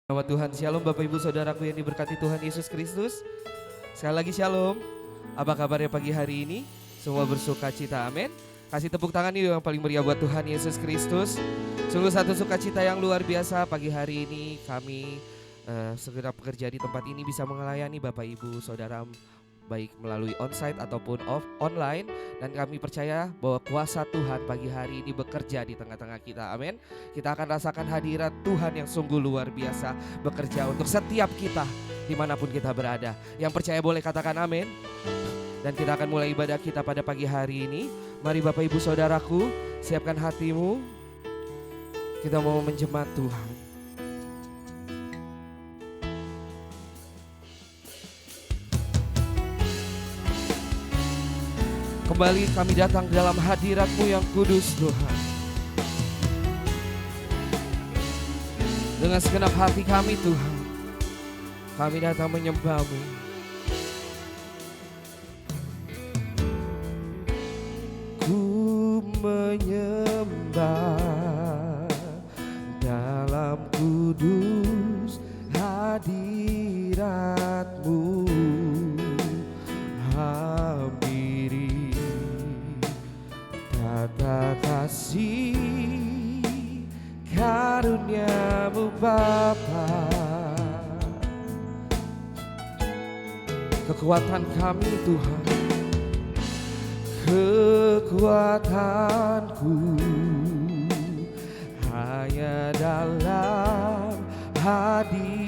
Nama Tuhan, shalom Bapak Ibu Saudaraku yang diberkati Tuhan Yesus Kristus. Sekali lagi shalom. Apa kabarnya pagi hari ini? Semua bersuka cita, amin. Kasih tepuk tangan ini yang paling meriah buat Tuhan Yesus Kristus. Sungguh satu sukacita yang luar biasa pagi hari ini kami segera pekerja di tempat ini bisa melayani Bapak Ibu Saudara baik melalui onsite ataupun online, dan kami percaya bahwa kuasa Tuhan pagi hari ini bekerja di tengah-tengah kita, amin. Kita akan rasakan hadirat Tuhan yang sungguh luar biasa bekerja untuk setiap kita dimanapun kita berada. Yang percaya boleh katakan amin. Dan kita akan mulai ibadah kita pada pagi hari ini. Mari Bapak Ibu Saudaraku, siapkan hatimu. Kita mau menjemaat Tuhan. Kembali kami datang dalam hadirat-Mu yang kudus Tuhan. Dengan segenap hati kami Tuhan, kami datang menyembah-Mu. Ku menyembah dalam kudus hadirat-Mu. Hampiri tata kasih karunia-Mu Bapa. Kekuatan kami Tuhan, kekuatanku hanya dalam hadirat-Mu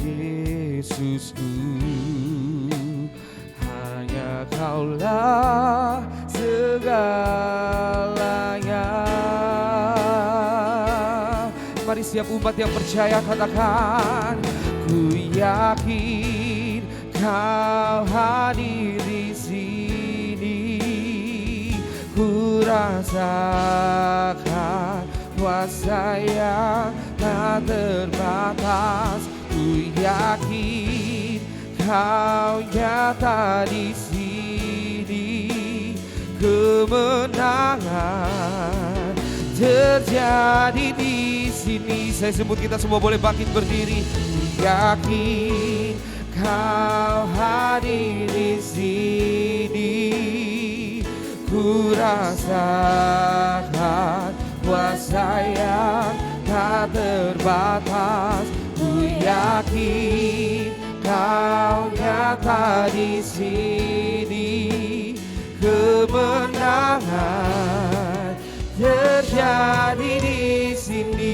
Yesusku. Hanya Kaulah segalanya. Mari setiap umat yang percaya katakan, ku yakin Kau hadir di sini. Ku rasakan kuasa yang tak terbatas. Ku yakin Kau nyata di sini. Kemenangan terjadi di sini. Saya sebut, kita semua boleh bangkit berdiri. Ku yakin Kau hadir di sini. Ku rasakan kuasa yang tak terbatas. Ku yakin Kau nyata di sini. Kemenangan terjadi di sini.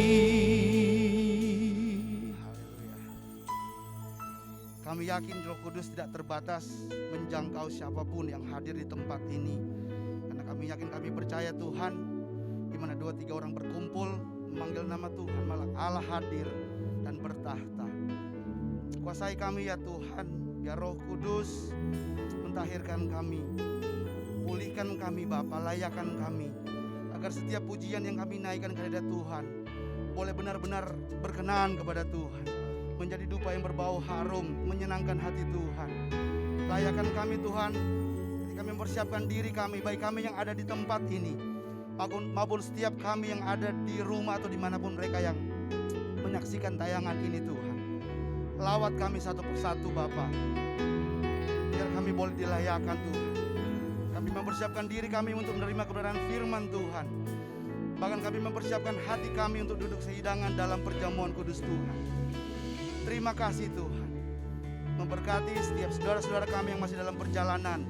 Kami yakin Roh Kudus tidak terbatas menjangkau siapapun yang hadir di tempat ini. Karena kami yakin, kami percaya Tuhan, di mana 2-3 orang berkumpul memanggil nama Tuhan, malah Allah hadir dan bertahta. Kuasai kami ya Tuhan, biar Roh Kudus mentahirkan kami, pulihkan kami Bapa, layakkan kami, agar setiap pujian yang kami naikkan kepada Tuhan boleh benar-benar berkenan kepada Tuhan, menjadi dupa yang berbau harum, menyenangkan hati Tuhan. Layakkan kami Tuhan, ketika kami mempersiapkan diri kami, baik kami yang ada di tempat ini maupun setiap kami yang ada di rumah atau dimanapun mereka yang menyaksikan tayangan ini Tuhan. Lawat kami satu persatu Bapa, biar kami boleh dilayakkan Tuhan. Kami mempersiapkan diri kami untuk menerima kebenaran firman Tuhan. Bahkan kami mempersiapkan hati kami untuk duduk sehidangan dalam perjamuan kudus Tuhan. Terima kasih Tuhan. Memberkati setiap saudara-saudara kami yang masih dalam perjalanan.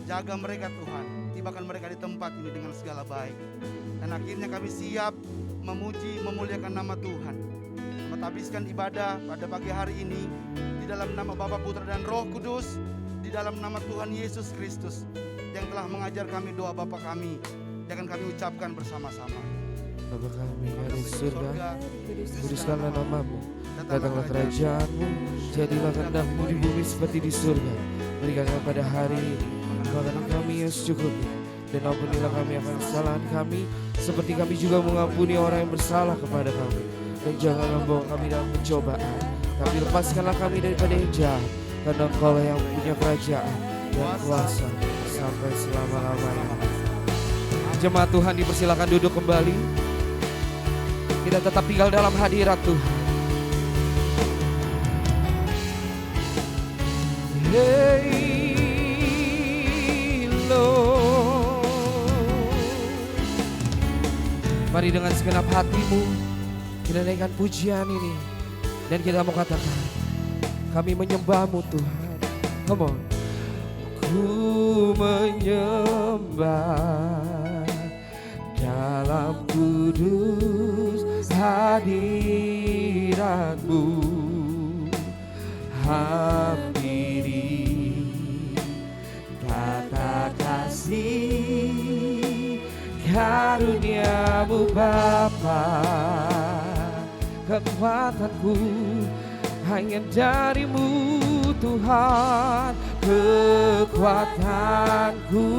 Jaga mereka Tuhan, tibakan mereka di tempat ini dengan segala baik. Dan akhirnya kami siap memuji, memuliakan nama Tuhan. Habiskan ibadah pada pagi hari ini di dalam nama Bapa, Putra dan Roh Kudus, di dalam nama Tuhan Yesus Kristus yang telah mengajar kami doa Bapa kami. Jangan kami ucapkan bersama-sama. Bapa kami yang di surga, kuduskanlah nama-Mu, datanglah kerajaan-Mu, jadilah kehendak-Mu di bumi seperti di surga. Berikanlah pada hari ini makanan kami yang secukupnya, dan ampunilah kami akan kesalahan kami, seperti kami juga mengampuni orang yang bersalah kepada kami. Dan jangan membawa kami dalam pencobaan, tapi lepaskanlah kami daripada yang jahat, karena Engkau yang punya kerajaan dan kuasa sampai selama-lamanya. Jemaat Tuhan dipersilakan duduk kembali. Kita tetap tinggal dalam hadirat Tuhan. Hey Lord, mari dengan segenap hatimu kita naikkan pujian ini dan kita mau katakan, kami menyembah-Mu Tuhan. Come on. Ku menyembah dalam kudus hadirat-Mu, hampiri tata kasih karunia-Mu Bapa. Kekuatanku hanya dari-Mu Tuhan, kekuatanku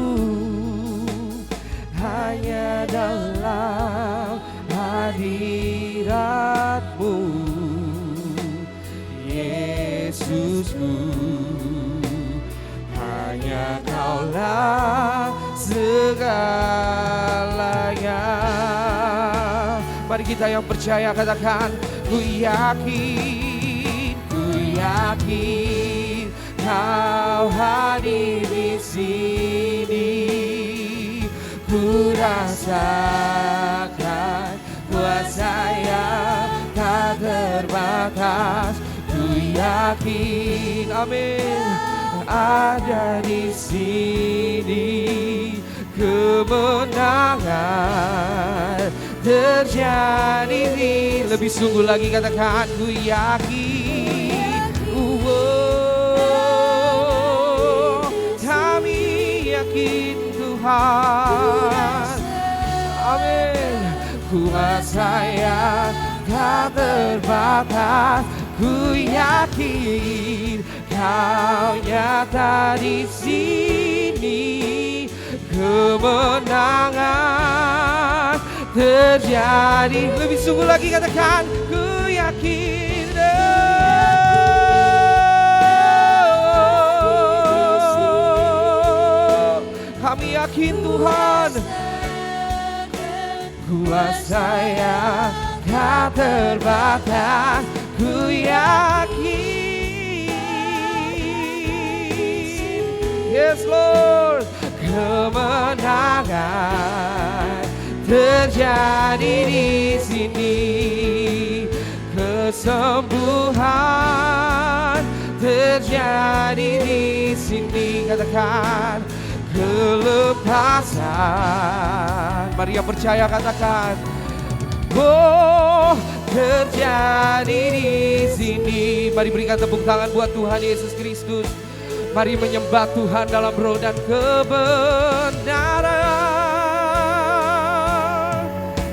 hanya dalam hadirat-Mu, Yesusku. Hanya Kaulah segalanya. Mari kita yang percaya katakan, ku yakin Kau hadir di sini. Ku rasakan kuasa yang tak terbatas. Ku yakin, amin, ada di sini. Kemenangan terjadi. Lebih sungguh lagi katakan, ku yakin. Kami yakin Tuhan, amin, kuasa yang tak terbatas. Ku yakin Kau nyata di sini. Kemenangan terjadi. Lebih sungguh lagi katakan, ku yakin. Kami yakin Tuhan, kuasa yang tak terbatas. Ku yakin, yes Lord, kemenangan terjadi di sini. Kesembuhan terjadi di sini. Katakan, kelepasan. Mari yang percaya katakan, oh, terjadi di sini. Mari berikan tepuk tangan buat Tuhan Yesus Kristus. Mari menyembah Tuhan dalam roh dan kebenaran.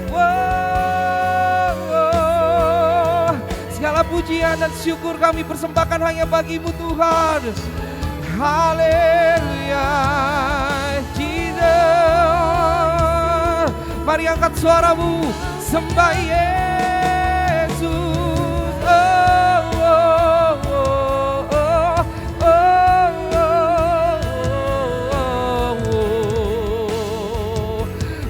Wow. Segala pujian dan syukur kami persembahkan hanya bagi-Mu Tuhan. Haleluya, Jesus. Mari angkat suaramu, sembah Yesus. Oh, oh, oh, oh, oh, oh, oh.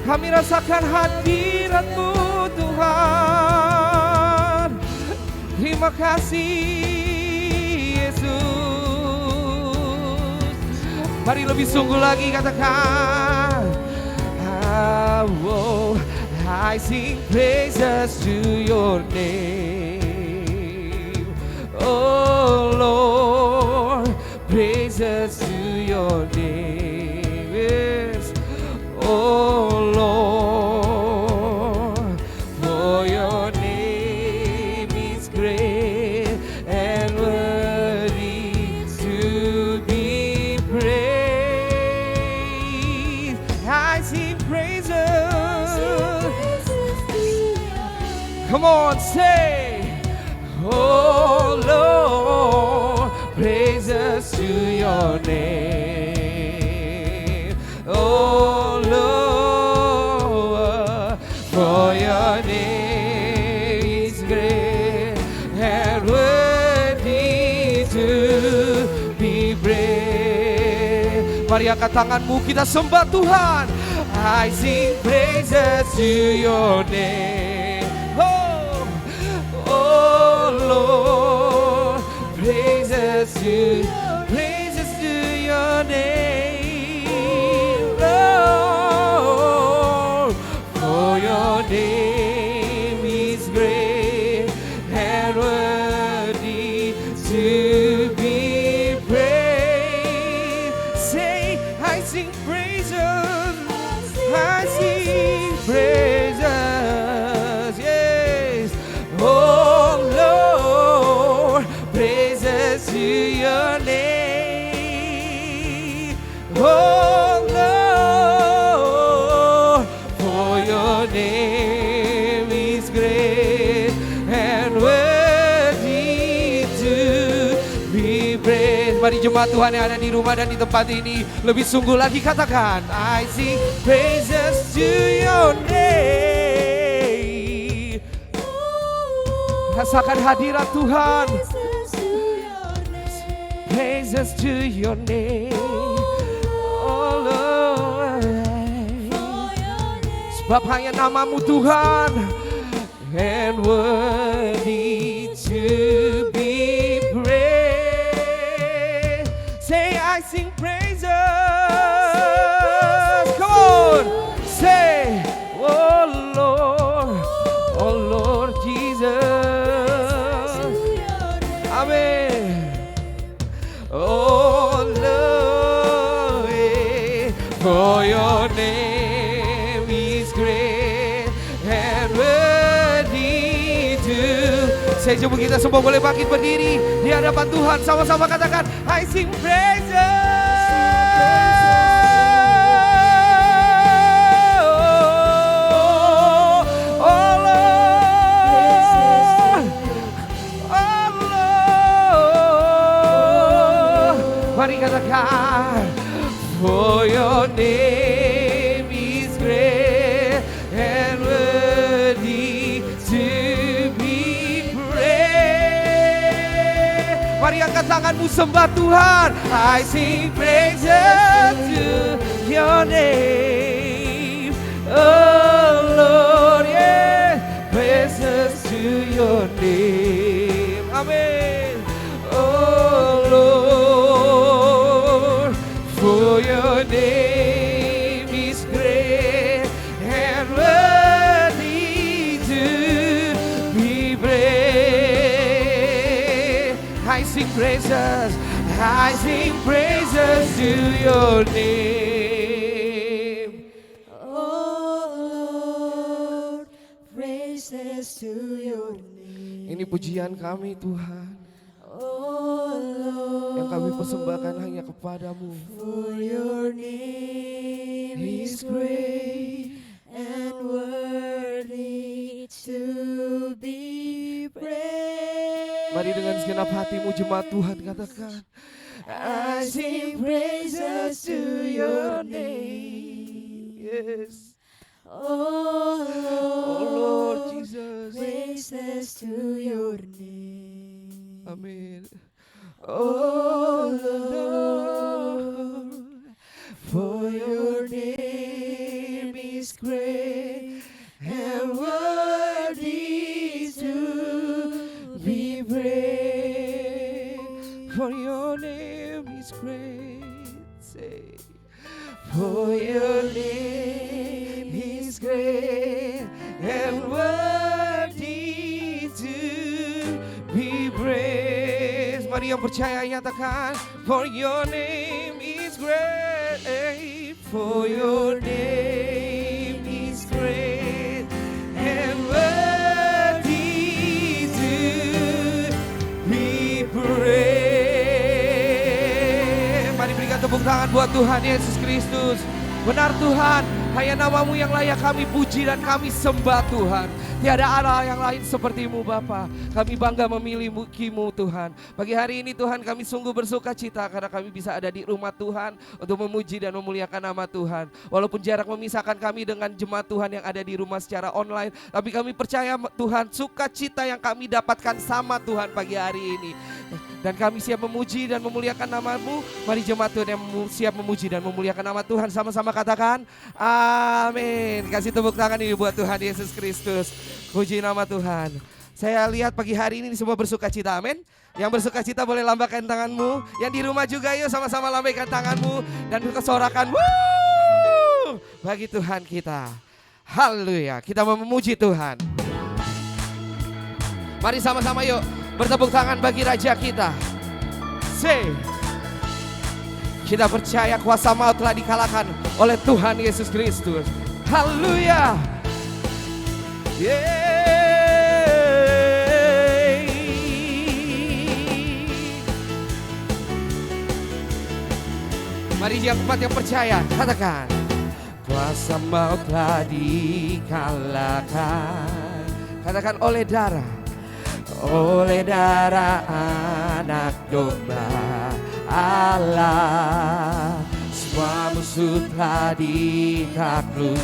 Kami rasakan hadirat-Mu Tuhan. Terima kasih Yesus. Mari lebih sungguh lagi katakan, oh, I sing praises to your name. Oh Lord, praises to your name. Yes. Oh Lord, for your name is great and worthy to be praised. I sing praises. Come on, say, oh Lord, praises to your name. Oh Lord, for your name is great and worthy to be praised. Mari angkat tanganmu, kita sembah Tuhan. I sing praises to your name. Oh Lord, praises to your name, Lord, for your name is great and worthy to be praised. Say, I sing praises, I sing praises, yes. Oh Lord, praises to your name. Oh Lord, for your name is great and worthy to be praised. Mari jemaat Tuhan yang ada di rumah dan di tempat ini lebih sungguh lagi katakan, I sing praises to your name. Rasakan hadirat Tuhan. Praises to your name, oh Lord. Sebab hanya namamu Tuhan, and worthy to be praised. Say, I sing praises. Come on, say, oh Lord Jesus. Amen. Oh Lord, for your name is great and worthy to. Saya coba kita semua boleh bangkit berdiri di hadapan Tuhan, sama-sama katakan, I sing praises. Mari katakan, for your name is great and worthy to be praised. Mari angkat tanganmu sembah Tuhan. I sing praises to your name, oh Lord, yeah. Praises to your name, amen. Oh Lord, for your name is great and worthy to be praised. I sing praises to your name. Oh Lord, praises to your name. Ini pujian kami Tuhan, Oh Lord, yang kami persembahkan hanya kepadamu. for your name is great and worthy to be praised. Mari dengan segenap hatimu jemaat Tuhan katakan, I sing praises to your name. Yes. Oh Oh Lord Jesus. praises to your name. Amin. Oh Lord, For your name is great and worthy to be praised. for your name is great. Say, For your name is great and worthy to be praised. Mari yang percaya nyatakan, for your name is great. For your name is great and worthy to be praised. Mari berikan tepuk tangan buat Tuhan Yesus Kristus. Benar Tuhan, hanya namamu yang layak kami puji dan kami sembah Tuhan. Tiada Allah yang lain sepertimu Bapa. Kami bangga memilikimu Tuhan. Pagi hari ini Tuhan kami sungguh bersuka cita karena kami bisa ada di rumah Tuhan untuk memuji dan memuliakan nama Tuhan. Walaupun jarak memisahkan kami dengan jemaat Tuhan yang ada di rumah secara online, tapi kami percaya Tuhan sukacita yang kami dapatkan sama Tuhan pagi hari ini. Dan kami siap memuji dan memuliakan nama-Mu. Mari jemaat Tuhan yang siap memuji dan memuliakan nama Tuhan, sama-sama katakan amin. Kasih tepuk tangan ini buat Tuhan Yesus Kristus. Puji nama Tuhan. Saya lihat pagi hari ini semua bersuka cita, amin. Yang bersuka cita boleh lambaikan tanganmu. Yang di rumah juga yuk sama-sama lambaikan tanganmu. Dan berkesorakan, wuh, bagi Tuhan kita. Haleluya, kita mau memuji Tuhan. Mari sama-sama yuk bertepuk tangan bagi Raja kita. Kita percaya kuasa maut telah dikalahkan oleh Tuhan Yesus Kristus. Haleluya. Mari yang kuat yang percaya, katakan. Kuasa maut telah dikalahkan. Katakan oleh darah anak domba Allah. Semua musuh telah ditaklukkan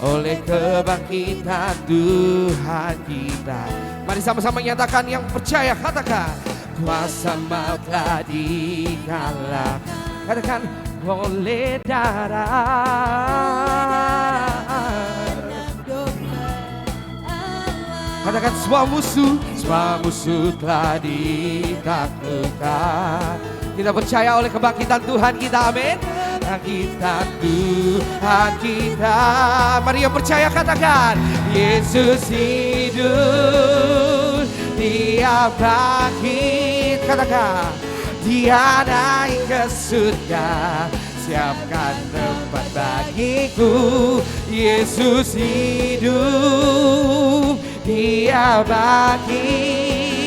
oleh kebangkitan Tuhan kita. Mari sama-sama nyatakan yang percaya, katakan. Kuasa maut telah dikalahkan. Katakan oleh darah. Katakan semua musuh telah ditaklukkan. Kita percaya oleh kebangkitan Tuhan kita, amin. Kebangkitan Tuhan kita. Mari yang percaya katakan. Yesus hidup, Dia bangkit. Katakan. Dia naik ke surga, siapkan tempat bagiku. Yesus hidup, Dia bangkit.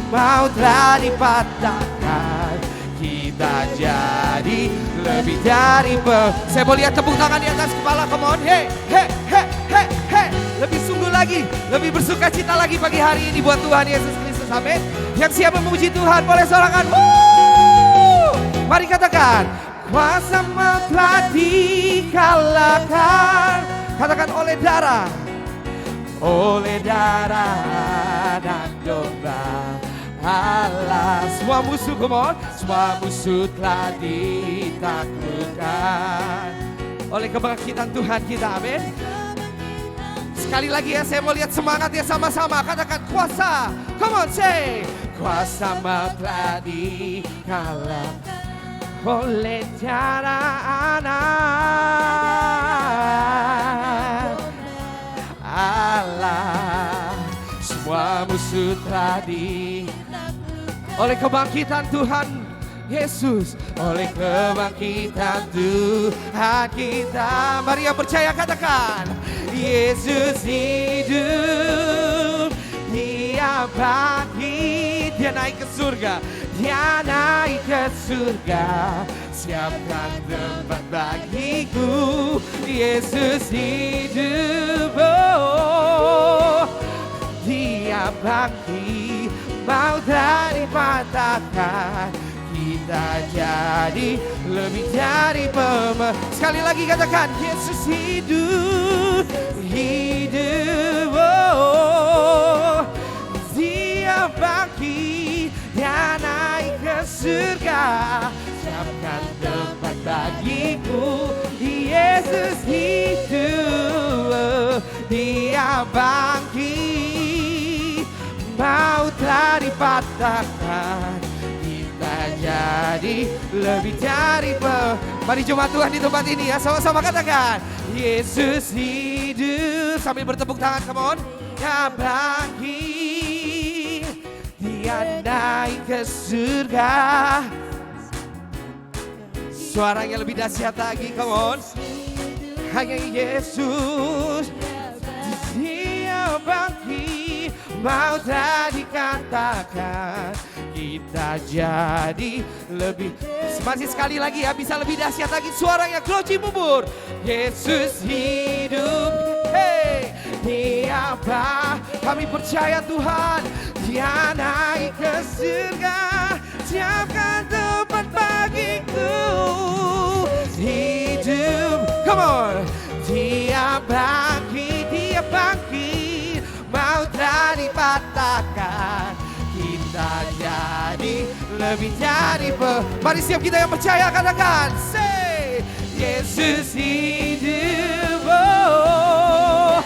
Maut telah dipatahkan, kita jadi lebih dari Saya mau lihat tepuk tangan di atas kepala, come on. Hey. Lebih sungguh lagi, lebih bersuka cita lagi pagi hari ini buat Tuhan Yesus Kristus, amin. Yang siap memuji Tuhan boleh sorakan. Mari katakan. Kuasa maut telah dikalahkan. Katakan oleh darah anak domba Allah. Semua musuh, come on. Semua musuh telah ditaklukkan oleh kebangkitan Tuhan kita, amin. Sekali lagi ya, saya mau lihat semangat ya sama-sama. Katakan kuasa, come on say. Kuasa maut telah dikalahkan oleh darah anak Allah. Semua musuh telah oleh kebangkitan Tuhan Yesus, oleh kebangkitan Tuhan kita. Mari yang percaya katakan. Yesus hidup, Dia bangkit. Dia naik ke surga, Dia naik ke surga, siapkan tempat bagiku. Yesus hidup, oh, Dia bangkit. Maut telah dipatahkan, kita jadi lebih dari pemenang. Sekali lagi katakan. Yesus hidup, oh, Dia bangkit. Dia naik ke surga, siapkan tempat bagiku. Yesus hidup, Dia bangkit. Maut telah dipatahkan, kita jadi lebih dari Mari jemaat Tuhan di tempat ini ya, sama-sama katakan. Yesus hidup, sambil bertepuk tangan, come on. Dia bangkit, Dia naik ke surga. Suaranya lebih dahsyat lagi, come on. Hanya Yesus, Dia bangkit. Maut telah dikatakan, kita jadi lebih. Masih sekali lagi ya, bisa lebih dahsyat lagi. Suaranya Kloci Bubur. Yesus hidup, hey, Dia kami percaya Tuhan. Dia naik ke surga, siapkan tempat bagiku. Hidup, come on. Dia bangkit, Dia bangkit. Maut telah dipatahkan, kita jadi lebih dari Mari siap kita yang percaya katakan. Say, Yesus hidup, oh,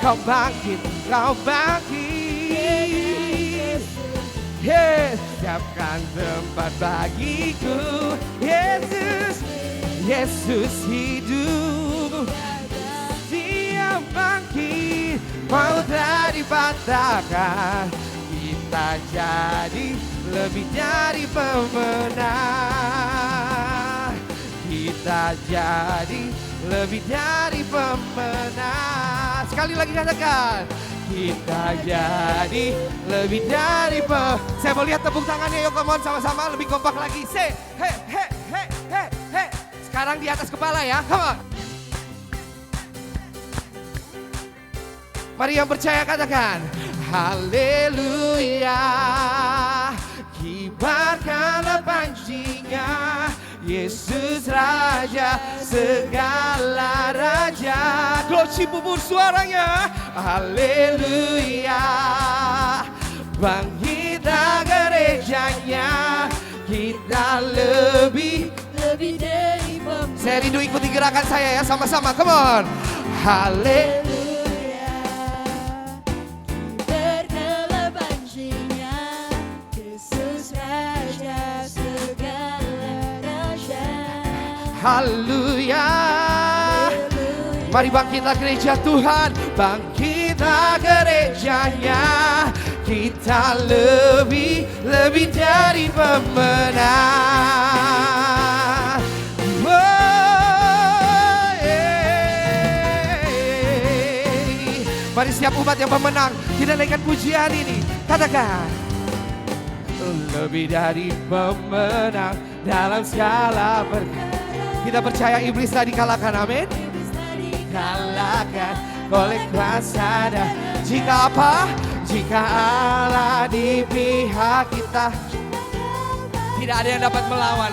Kau bangkit, kau bangkit. Siapkan tempat bagiku. Yesus, Yesus hidup. Dia bangkit, maut telah dipatahkan. Kita jadi lebih dari pemenang. Kita jadi lebih dari pemenang. Sekali lagi katakan, kita jadi lebih dari Saya mau lihat tepuk tangannya, yuk come on sama-sama, lebih kompak lagi. Say, hey, hey, hey, hey, hey. Sekarang di atas kepala ya, come on. Mari yang percaya katakan, haleluya. Kibarkanlah pancinya, Yesus Raja segala raja. Gloci bubur suaranya, haleluya. Bangkitlah gerejanya, kita lebih dari pemenang. Saya rindu ikuti gerakan saya ya, sama-sama, come on. Haleluya. Kibarkanlah pancinya, Yesus Raja segala raja. Haleluya. Mari bangkitlah gereja Tuhan, bangkitlah gerejanya. Kita lebih dari pemenang. Mari setiap umat yang pemenang, kita naikkan pujian ini. Katakan, lebih dari pemenang dalam segala perkara. Kita percaya iblis tadi kalahkan, amin. Kalahkan oleh kuasa dan jika apa? Jika Allah di pihak kita, tidak ada yang dapat melawan.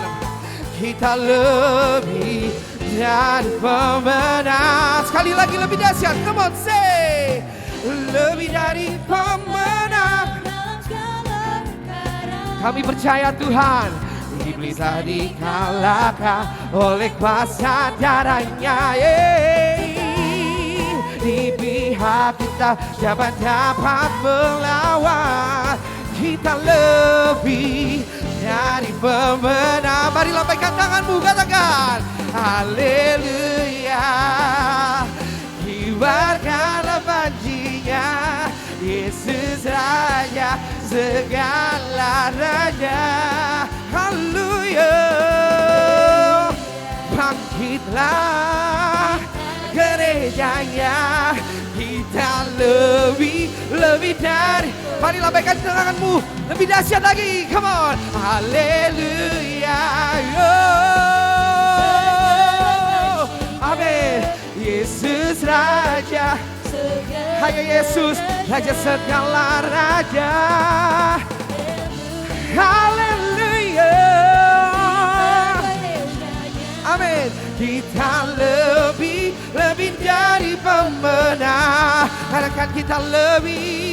Kita lebih dari pemenang. Sekali lagi lebih dahsyat, come on say. Lebih dari pemenang. Kami percaya Tuhan, iblis telah dikalahkan oleh kuasa darahnya. Di pihak kita dapat melawan. Kita lebih dari pemenang. Mari lambaikan tanganmu, katakan haleluya. Kibarkanlah pancinya, Yesus Raja segala raja. Haleluya. Bangkitlah gerejanya, kita lebih dari. Mari lambaikan tanganmu, lebih dahsyat lagi, come on. Haleluya. Amin. Yesus Raja, hanya Yesus Raja segala raja. Haleluya. Amin. Kita lebih dari pemenang. Katakan kita lebih.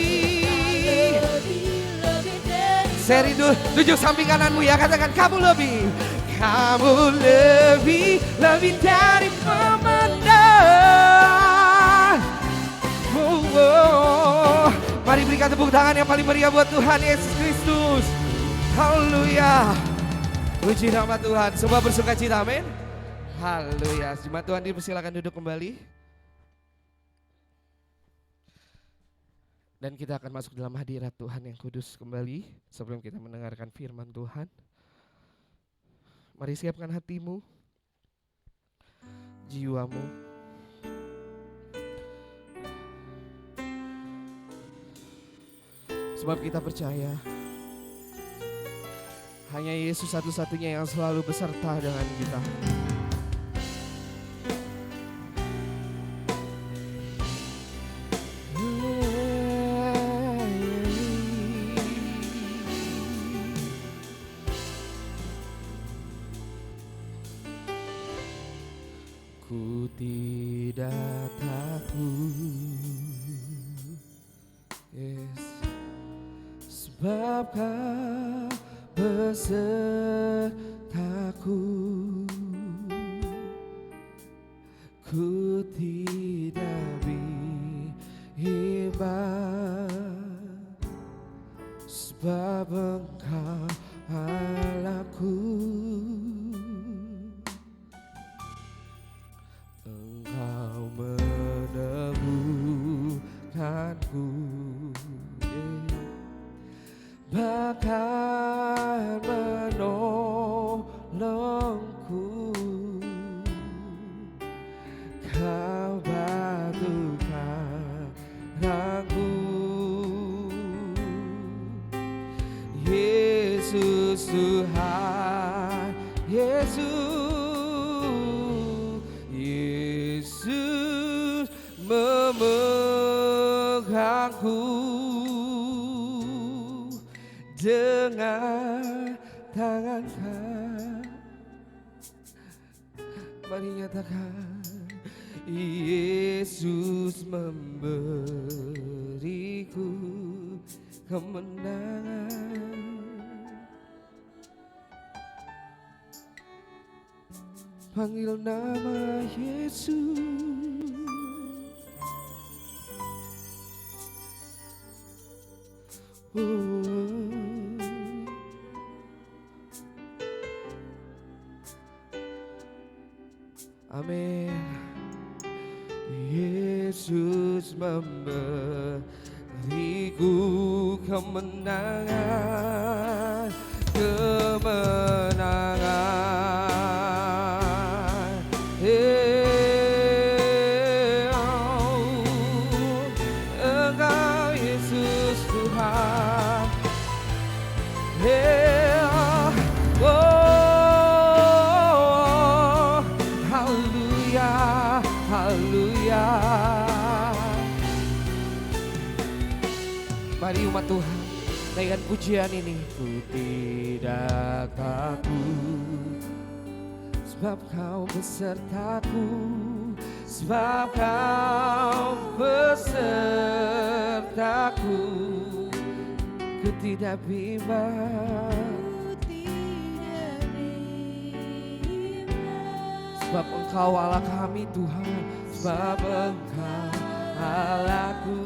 Saya rindu tunjuk samping kananmu ya, katakan kamu lebih. Kamu lebih dari pemenang. Mari berikan tepuk tangan yang paling meriah buat Tuhan Yesus Kristus. Haleluya. Puji nama Tuhan. Semua bersuka cita, amin. Haleluya. Jemaat Tuhan dipersilakan duduk kembali. Dan kita akan masuk dalam hadirat Tuhan yang kudus kembali. Sebelum kita mendengarkan firman Tuhan, mari siapkan hatimu, jiwamu. Sebab kita percaya hanya Yesus satu-satunya yang selalu beserta dengan kita. Ku tidak takut, yes, sebab Kau besertaku. Ku tidak bimbang, sebab Engkau Allahku. Engkau meneguhkanku, bahkan menolongku. Kau batu karangku, Yesus Tuhan, Yesus memegangku dengan tangan kanan. Mari nyatakan, Yesus memberiku kemenangan. Panggil nama Yesus. Amin. Yesus memberiku kemenangan, kemenangan. Engkau Yesus Tuhan. Haleluya, haleluya. Mari umat Tuhan, naikkan pujian ini. Ku tidak takut, sebab Kau besertaku, sebab Kau besertaku. Ku tidak bimbang, sebab Engkau Allah kami Tuhan, sebab Engkau Allahku.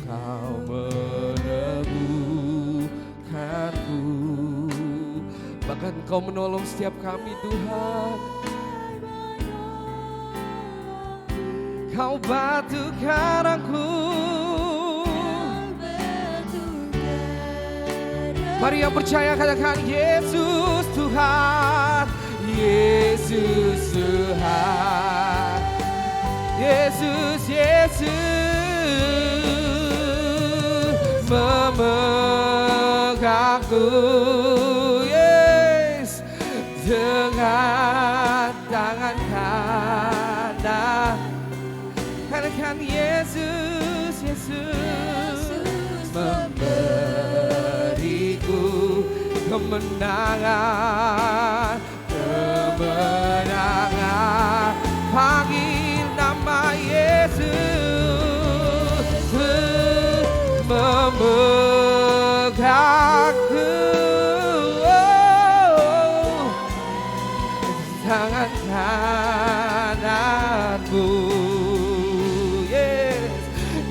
Engkau meneguhkanku, bahkan Engkau menolong setiap kami Tuhan. Kau batu karangku. Mari yang percaya katakan, Yesus Tuhan, Yesus Tuhan, Yesus, Yesus memegangku, yes, dengan tangan kanan. Katakan Yesus, Yesus memberiku kemenangan, kemenangan. Panggil nama Yesus, memegangku, tangan kananmu.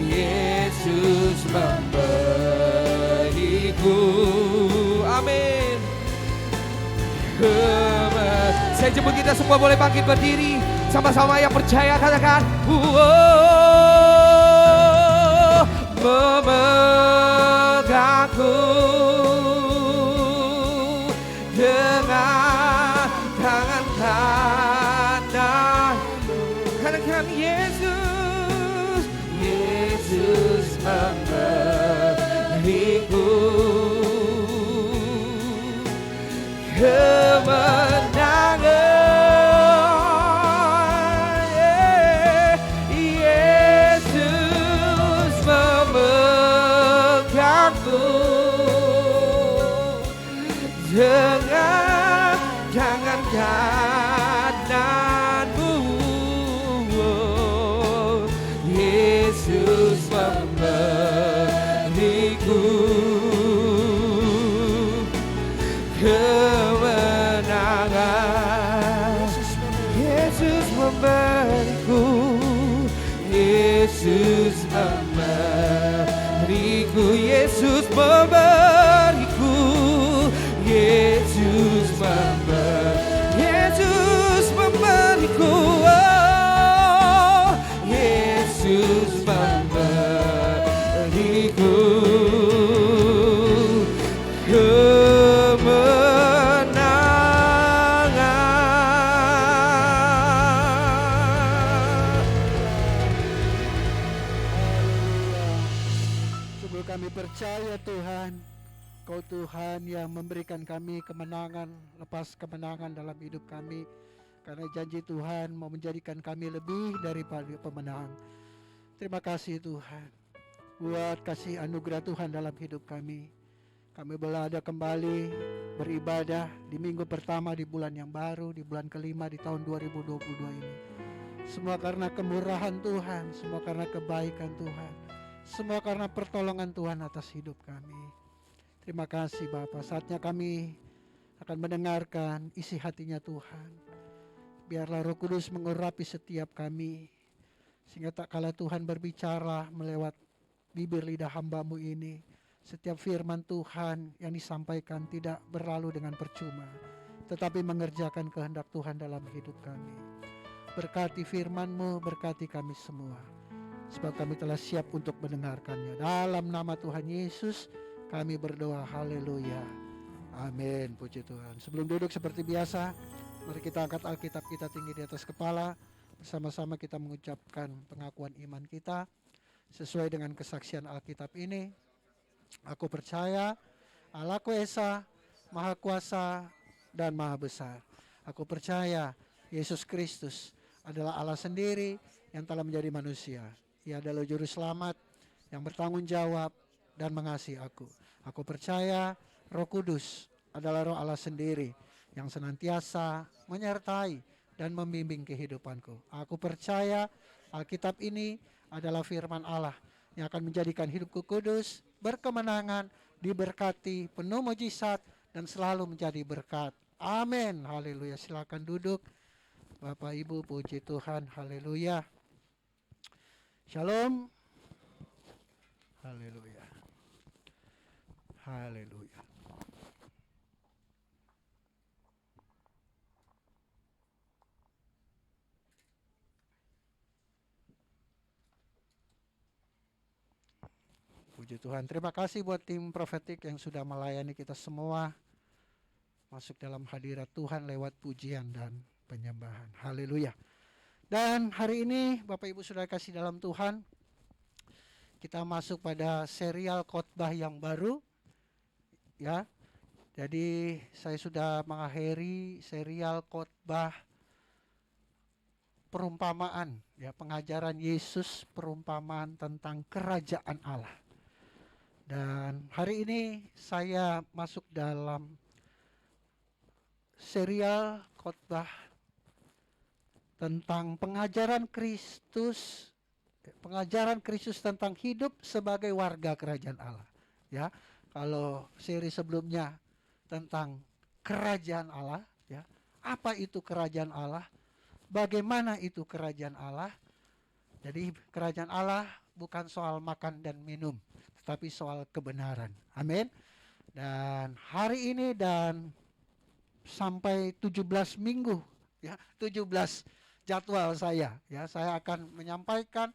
Yesus memberiku, amin. Saya jemput kita semua boleh bangkit berdiri, sama-sama yang percaya katakan, memegangku dengan tangan kanan. Katakan Yesus, Yesus memberiku kemenangan. Yesus memegangku dengan tangan kananmu. Yesus memberiku kemenangan. Yesus memberiku Yesus memberiku, Yesus memberiku, Yesus memberiku, oh, Yesus memberiku Kami percaya Tuhan, Kau Tuhan yang memberikan kami kemenangan lepas kemenangan dalam hidup kami. Karena janji Tuhan mau menjadikan kami lebih daripada pemenang. Terima kasih Tuhan buat kasih anugerah Tuhan dalam hidup kami. Kami berada kembali beribadah di minggu pertama di bulan yang baru, di bulan kelima di tahun 2022 ini. Semua karena kemurahan Tuhan, semua karena kebaikan Tuhan, semua karena pertolongan Tuhan atas hidup kami. Terima kasih Bapa. Saatnya kami akan mendengarkan isi hatinya Tuhan. Biarlah Roh Kudus mengurapi setiap kami, sehingga tak kala Tuhan berbicara melewat bibir lidah hamba-Mu ini, setiap firman Tuhan yang disampaikan tidak berlalu dengan percuma, tetapi mengerjakan kehendak Tuhan dalam hidup kami. Berkati firman-Mu, berkati kami semua, sebab kami telah siap untuk mendengarkannya. Dalam nama Tuhan Yesus kami berdoa, haleluya, amin. Puji Tuhan. Sebelum duduk seperti biasa, mari kita angkat Alkitab kita tinggi di atas kepala. Bersama-sama kita mengucapkan pengakuan iman kita sesuai dengan kesaksian Alkitab ini. Aku percaya Allahku Esa, Maha Kuasa dan Maha Besar. Aku percaya Yesus Kristus adalah Allah sendiri yang telah menjadi manusia. Ia adalah juru selamat yang bertanggung jawab dan mengasihi aku. Aku percaya Roh Kudus adalah Roh Allah sendiri yang senantiasa menyertai dan membimbing kehidupanku. Aku percaya Alkitab ini adalah firman Allah yang akan menjadikan hidupku kudus, berkemenangan, diberkati, penuh mujizat, dan selalu menjadi berkat. Amin. Haleluya. Silakan duduk. Bapak Ibu, puji Tuhan. Haleluya. Shalom. Haleluya. Haleluya. Puji Tuhan. Terima kasih buat tim prophetic yang sudah melayani kita semua masuk dalam hadirat Tuhan lewat pujian dan penyembahan. Haleluya. Dan hari ini Bapak Ibu Saudara kasih dalam Tuhan, kita masuk pada serial khotbah yang baru, ya. Jadi saya sudah mengakhiri serial khotbah perumpamaan, ya, pengajaran Yesus, perumpamaan tentang kerajaan Allah. Dan hari ini saya masuk dalam serial khotbah tentang pengajaran Kristus tentang hidup sebagai warga kerajaan Allah. Ya, kalau seri sebelumnya tentang kerajaan Allah, ya, apa itu kerajaan Allah? Bagaimana itu kerajaan Allah? Jadi kerajaan Allah bukan soal makan dan minum, tetapi soal kebenaran. Amin. Dan hari ini dan sampai 17 minggu, ya, 17 jadwal saya, ya, saya akan menyampaikan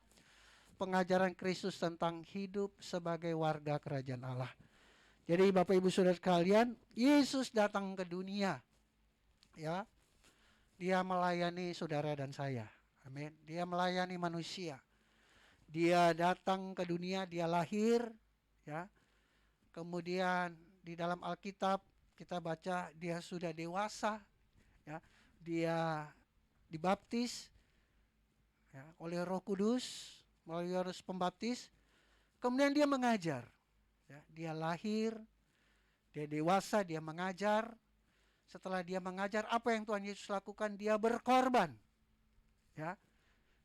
pengajaran Kristus tentang hidup sebagai warga kerajaan Allah. Jadi Bapak Ibu Saudara sekalian, Yesus datang ke dunia, ya. Dia melayani saudara dan saya. Amin. Dia melayani manusia. Dia datang ke dunia, dia lahir, ya. Kemudian di dalam Alkitab kita baca dia sudah dewasa, ya. Dia dibaptis, ya, oleh Roh Kudus melalui Yohanes Pembaptis. Kemudian dia mengajar, ya. Dia lahir, dia dewasa, dia mengajar. Setelah dia mengajar, apa yang Tuhan Yesus lakukan? Dia berkorban, ya.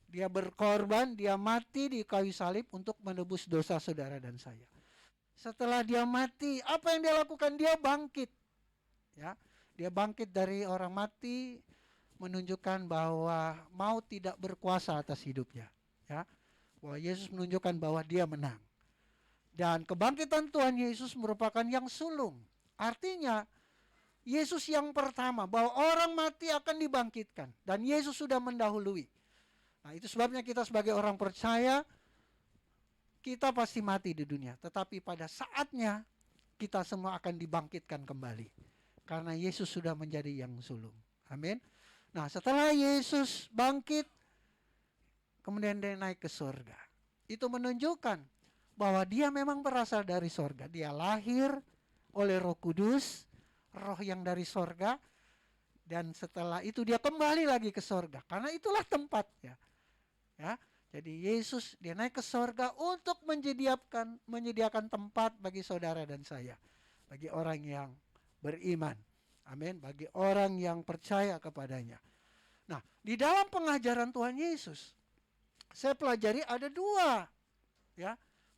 Dia berkorban, dia mati di kayu salib untuk menebus dosa saudara dan saya. Setelah dia mati, apa yang dia lakukan? Dia bangkit, ya. Dia bangkit dari orang mati, menunjukkan bahwa maut tidak berkuasa atas hidupnya, ya. bahwa Yesus menunjukkan bahwa dia menang. Dan kebangkitan Tuhan Yesus merupakan yang sulung. Artinya Yesus yang pertama, bahwa orang mati akan dibangkitkan. Dan Yesus sudah mendahului. Nah, itu sebabnya kita sebagai orang percaya, kita pasti mati di dunia. Tetapi pada saatnya kita semua akan dibangkitkan kembali. Karena Yesus sudah menjadi yang sulung. Amin. Nah, setelah Yesus bangkit, kemudian dia naik ke surga. Itu menunjukkan bahwa dia memang berasal dari surga. Dia lahir oleh Roh Kudus, roh yang dari surga, dan setelah itu dia kembali lagi ke surga. Karena itulah tempatnya. Ya, jadi Yesus dia naik ke surga untuk menyediakan tempat bagi saudara dan saya, bagi orang yang beriman. Amin. Bagi orang yang percaya kepadanya. Nah, di dalam pengajaran Tuhan Yesus, saya pelajari ada dua, ya,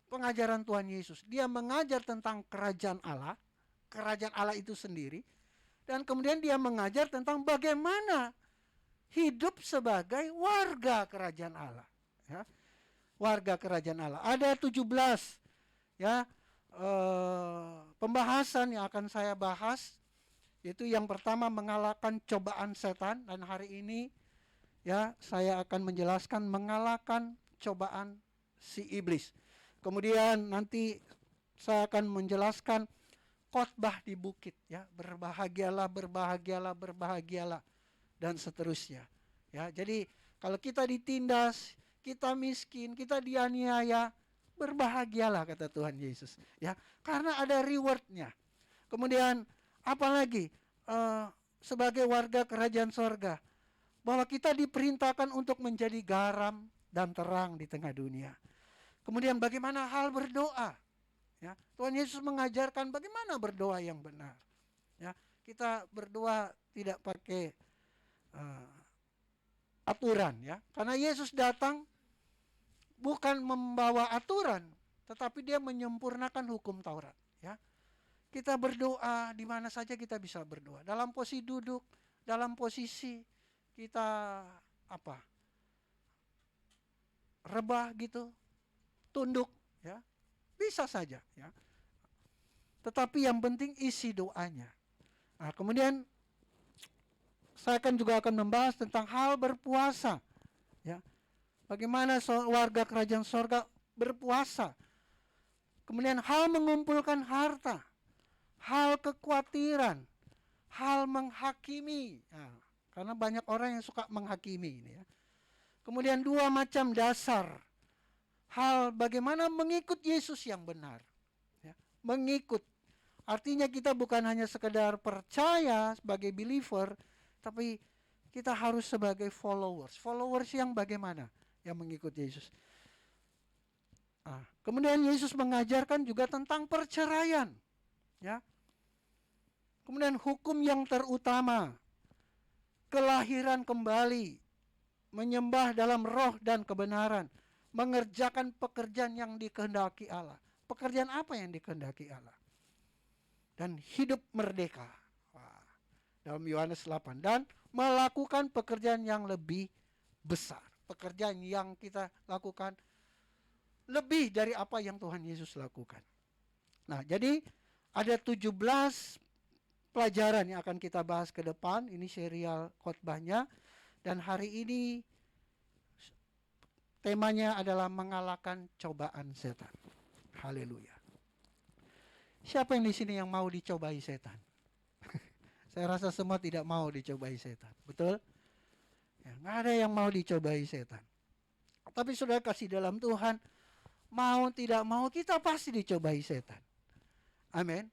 pengajaran Tuhan Yesus. Dia mengajar tentang kerajaan Allah itu sendiri, dan kemudian dia mengajar tentang bagaimana hidup sebagai warga kerajaan Allah. Ya, warga kerajaan Allah. Ada 17 ya pembahasan yang akan saya bahas. Yaitu yang pertama mengalahkan cobaan setan, dan hari ini ya saya akan menjelaskan mengalahkan cobaan si iblis. Kemudian nanti saya akan menjelaskan khotbah di bukit, ya, berbahagialah, berbahagialah, berbahagialah, dan seterusnya. Ya, jadi kalau kita ditindas, kita miskin, kita dianiaya, berbahagialah kata Tuhan Yesus. Ya, karena ada rewardnya. Kemudian apalagi sebagai warga kerajaan sorga, bahwa kita diperintahkan untuk menjadi garam dan terang di tengah dunia. Kemudian bagaimana hal berdoa. Ya, Tuhan Yesus mengajarkan bagaimana berdoa yang benar. Ya, kita berdoa tidak pakai aturan, ya, karena Yesus datang bukan membawa aturan, tetapi dia menyempurnakan hukum Taurat. Ya, kita berdoa di mana saja kita bisa berdoa. Dalam posisi duduk, dalam posisi kita rebah gitu, tunduk, ya. Bisa saja, ya. Tetapi yang penting isi doanya. Nah, kemudian saya juga akan membahas tentang hal berpuasa, ya. Bagaimana warga kerajaan sorga berpuasa. Kemudian hal mengumpulkan harta, hal kekhawatiran, hal menghakimi. Nah, karena banyak orang yang suka menghakimi ini, ya. Kemudian dua macam dasar. Hal bagaimana mengikut Yesus yang benar. Ya, mengikut. Artinya kita bukan hanya sekedar percaya sebagai believer, tapi kita harus sebagai followers. Followers yang bagaimana? Yang mengikut Yesus. Kemudian Yesus mengajarkan juga tentang perceraian. Ya. Kemudian hukum yang terutama, kelahiran kembali, menyembah dalam roh dan kebenaran, mengerjakan pekerjaan yang dikehendaki Allah. Pekerjaan apa yang dikehendaki Allah? Dan hidup merdeka. Dalam Yohanes 8. Dan melakukan pekerjaan yang lebih besar. Pekerjaan yang kita lakukan lebih dari apa yang Tuhan Yesus lakukan. Nah, jadi ada 17 pelajaran yang akan kita bahas ke depan. Ini serial khotbahnya. Dan hari ini temanya adalah mengalahkan cobaan setan. Haleluya. Siapa yang di sini yang mau dicobai setan? Saya rasa semua tidak mau dicobai setan. Betul? Ya, nggak ada yang mau dicobai setan. Tapi saudara kasih dalam Tuhan, mau tidak mau kita pasti dicobai setan. Amin.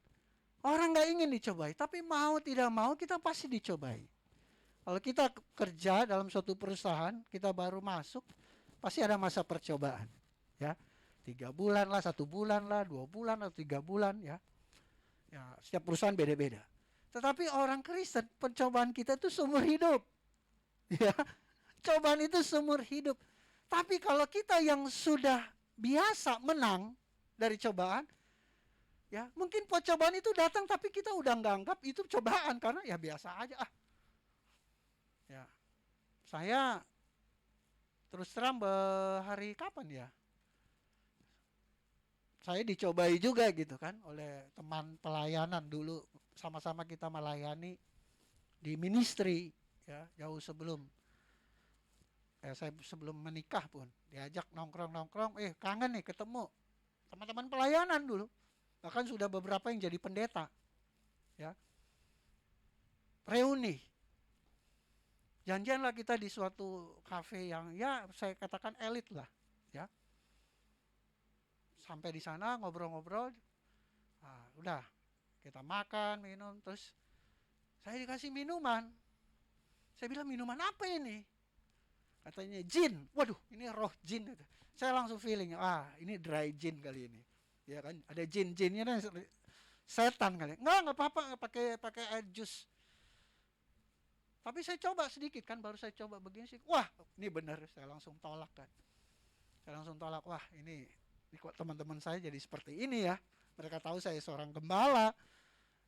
Orang nggak ingin dicobai, tapi mau tidak mau kita pasti dicobai. Kalau kita kerja dalam suatu perusahaan, kita baru masuk, pasti ada masa percobaan, ya, 3 bulan lah, 1 bulan lah, 2 bulan atau 3 bulan, ya. Ya, setiap perusahaan beda-beda. Tetapi orang Kristen, pencobaan kita itu seumur hidup, ya, cobaan itu seumur hidup. Tapi kalau kita yang sudah biasa menang dari cobaan, ya, mungkin pencobaan itu datang, tapi kita udah nggak anggap itu cobaan karena ya biasa aja. Ya, saya terus terang hari kapan ya? saya dicobai juga gitu kan oleh teman pelayanan dulu, sama-sama kita melayani di ministry ya, jauh sebelum saya sebelum menikah pun diajak nongkrong-nongkrong, kangen nih ketemu teman-teman pelayanan dulu, bahkan sudah beberapa yang jadi pendeta ya, reuni, janjianlah kita di suatu kafe yang ya saya katakan elit lah ya. Sampai di sana ngobrol-ngobrol, udah kita makan minum, terus saya dikasih minuman. Saya bilang, minuman apa ini? Katanya jin. Waduh, ini roh jin. Saya langsung feeling, ini dry gin kali ini. Ya kan, ada jin-jinnya, setan kali. Enggak apa-apa, pakai air jus. Tapi saya coba sedikit kan, baru saya coba begini sih. Wah, ini benar, saya langsung tolak kan. Saya langsung tolak, wah ini kok teman-teman saya jadi seperti ini ya. Mereka tahu saya seorang gembala.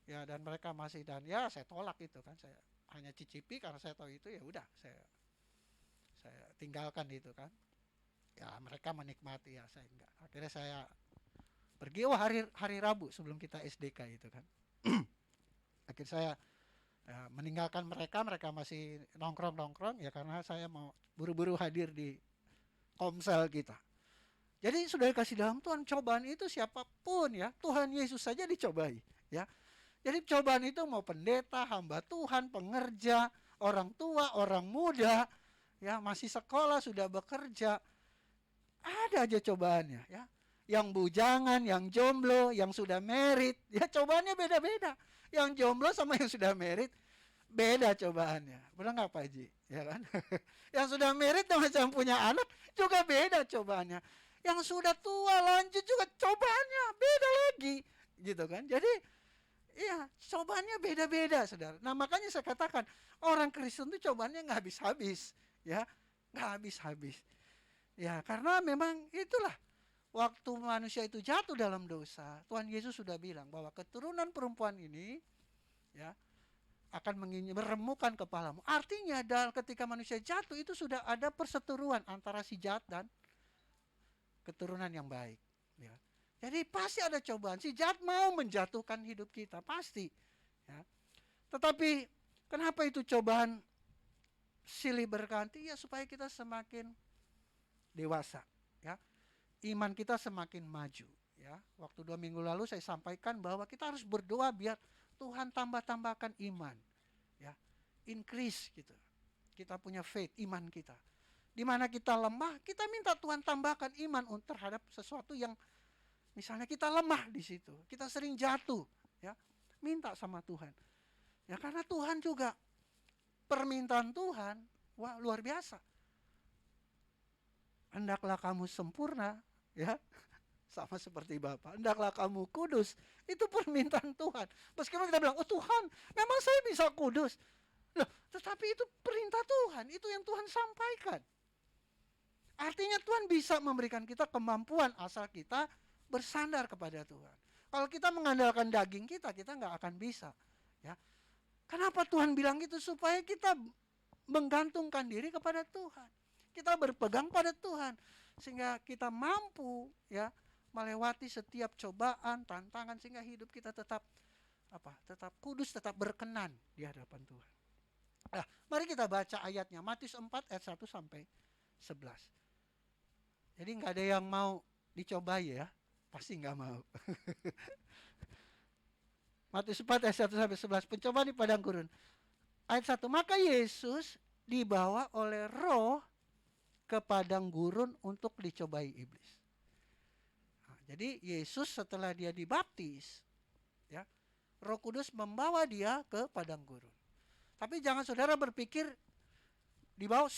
Ya, dan mereka masih, dan ya saya tolak itu kan. Saya hanya cicipi karena saya tahu itu, ya udah saya tinggalkan itu kan. Ya mereka menikmati, ya saya enggak. Akhirnya saya pergi, hari Rabu sebelum kita SDK itu kan. Akhirnya saya meninggalkan mereka masih nongkrong ya, karena saya mau buru-buru hadir di komsel kita. Jadi sudah dikasih dalam Tuhan, cobaan itu siapapun ya, Tuhan Yesus saja dicobai ya. Jadi cobaan itu mau pendeta, hamba Tuhan, pengerja, orang tua, orang muda, ya masih sekolah, sudah bekerja, ada aja cobaannya ya. Yang bujangan, yang jomblo, yang sudah married, ya cobaannya beda-beda. Yang jomblo sama yang sudah married beda cobaannya. Benar nggak Pak Haji? Ya kan? Yang sudah married sama yang punya anak juga beda cobaannya. Yang sudah tua lanjut juga cobaannya beda lagi, gitu kan? Jadi iya, cobaannya beda-beda, saudara. Nah makanya saya katakan orang Kristen itu cobaannya nggak habis-habis, ya, nggak habis-habis. Ya karena memang itulah, waktu manusia itu jatuh dalam dosa, Tuhan Yesus sudah bilang bahwa keturunan perempuan ini, ya, akan meremukkan kepalamu. Artinya ketika manusia jatuh itu sudah ada perseteruan antara si jahat dan keturunan yang baik. Ya. Jadi pasti ada cobaan. Si jahat mau menjatuhkan hidup kita, pasti. Ya. Tetapi kenapa itu cobaan silih berganti? Ya supaya kita semakin dewasa. Ya. Iman kita semakin maju. Ya. Waktu 2 minggu lalu saya sampaikan bahwa kita harus berdoa biar Tuhan tambah-tambahkan iman. Ya. Increase gitu. Kita punya faith, iman kita. Di mana kita lemah, kita minta Tuhan tambahkan iman terhadap sesuatu yang misalnya kita lemah di situ, kita sering jatuh, ya, minta sama Tuhan. Ya karena Tuhan juga, permintaan Tuhan, wah luar biasa. Hendaklah kamu sempurna, ya, sama seperti Bapa. Hendaklah kamu kudus, itu permintaan Tuhan. Meskipun kita bilang, oh Tuhan, memang saya bisa kudus. Loh, tetapi itu perintah Tuhan, itu yang Tuhan sampaikan. Artinya Tuhan bisa memberikan kita kemampuan asal kita bersandar kepada Tuhan. Kalau kita mengandalkan daging kita nggak akan bisa. Ya. Kenapa Tuhan bilang itu? Supaya kita menggantungkan diri kepada Tuhan. Kita berpegang pada Tuhan. Sehingga kita mampu ya melewati setiap cobaan, tantangan, sehingga hidup kita tetap kudus, tetap berkenan di hadapan Tuhan. Nah, mari kita baca ayatnya, Matius 4 ayat 1 sampai 11. Jadi nggak ada yang mau dicobai ya, pasti nggak mau. Matius 4 ayat 1 sampai 11, pencobaan di padang gurun. Ayat 1, maka Yesus dibawa oleh Roh ke padang gurun untuk dicobai iblis. Nah, jadi Yesus setelah dia dibaptis, ya, Roh Kudus membawa dia ke padang gurun. Tapi jangan saudara berpikir dibawa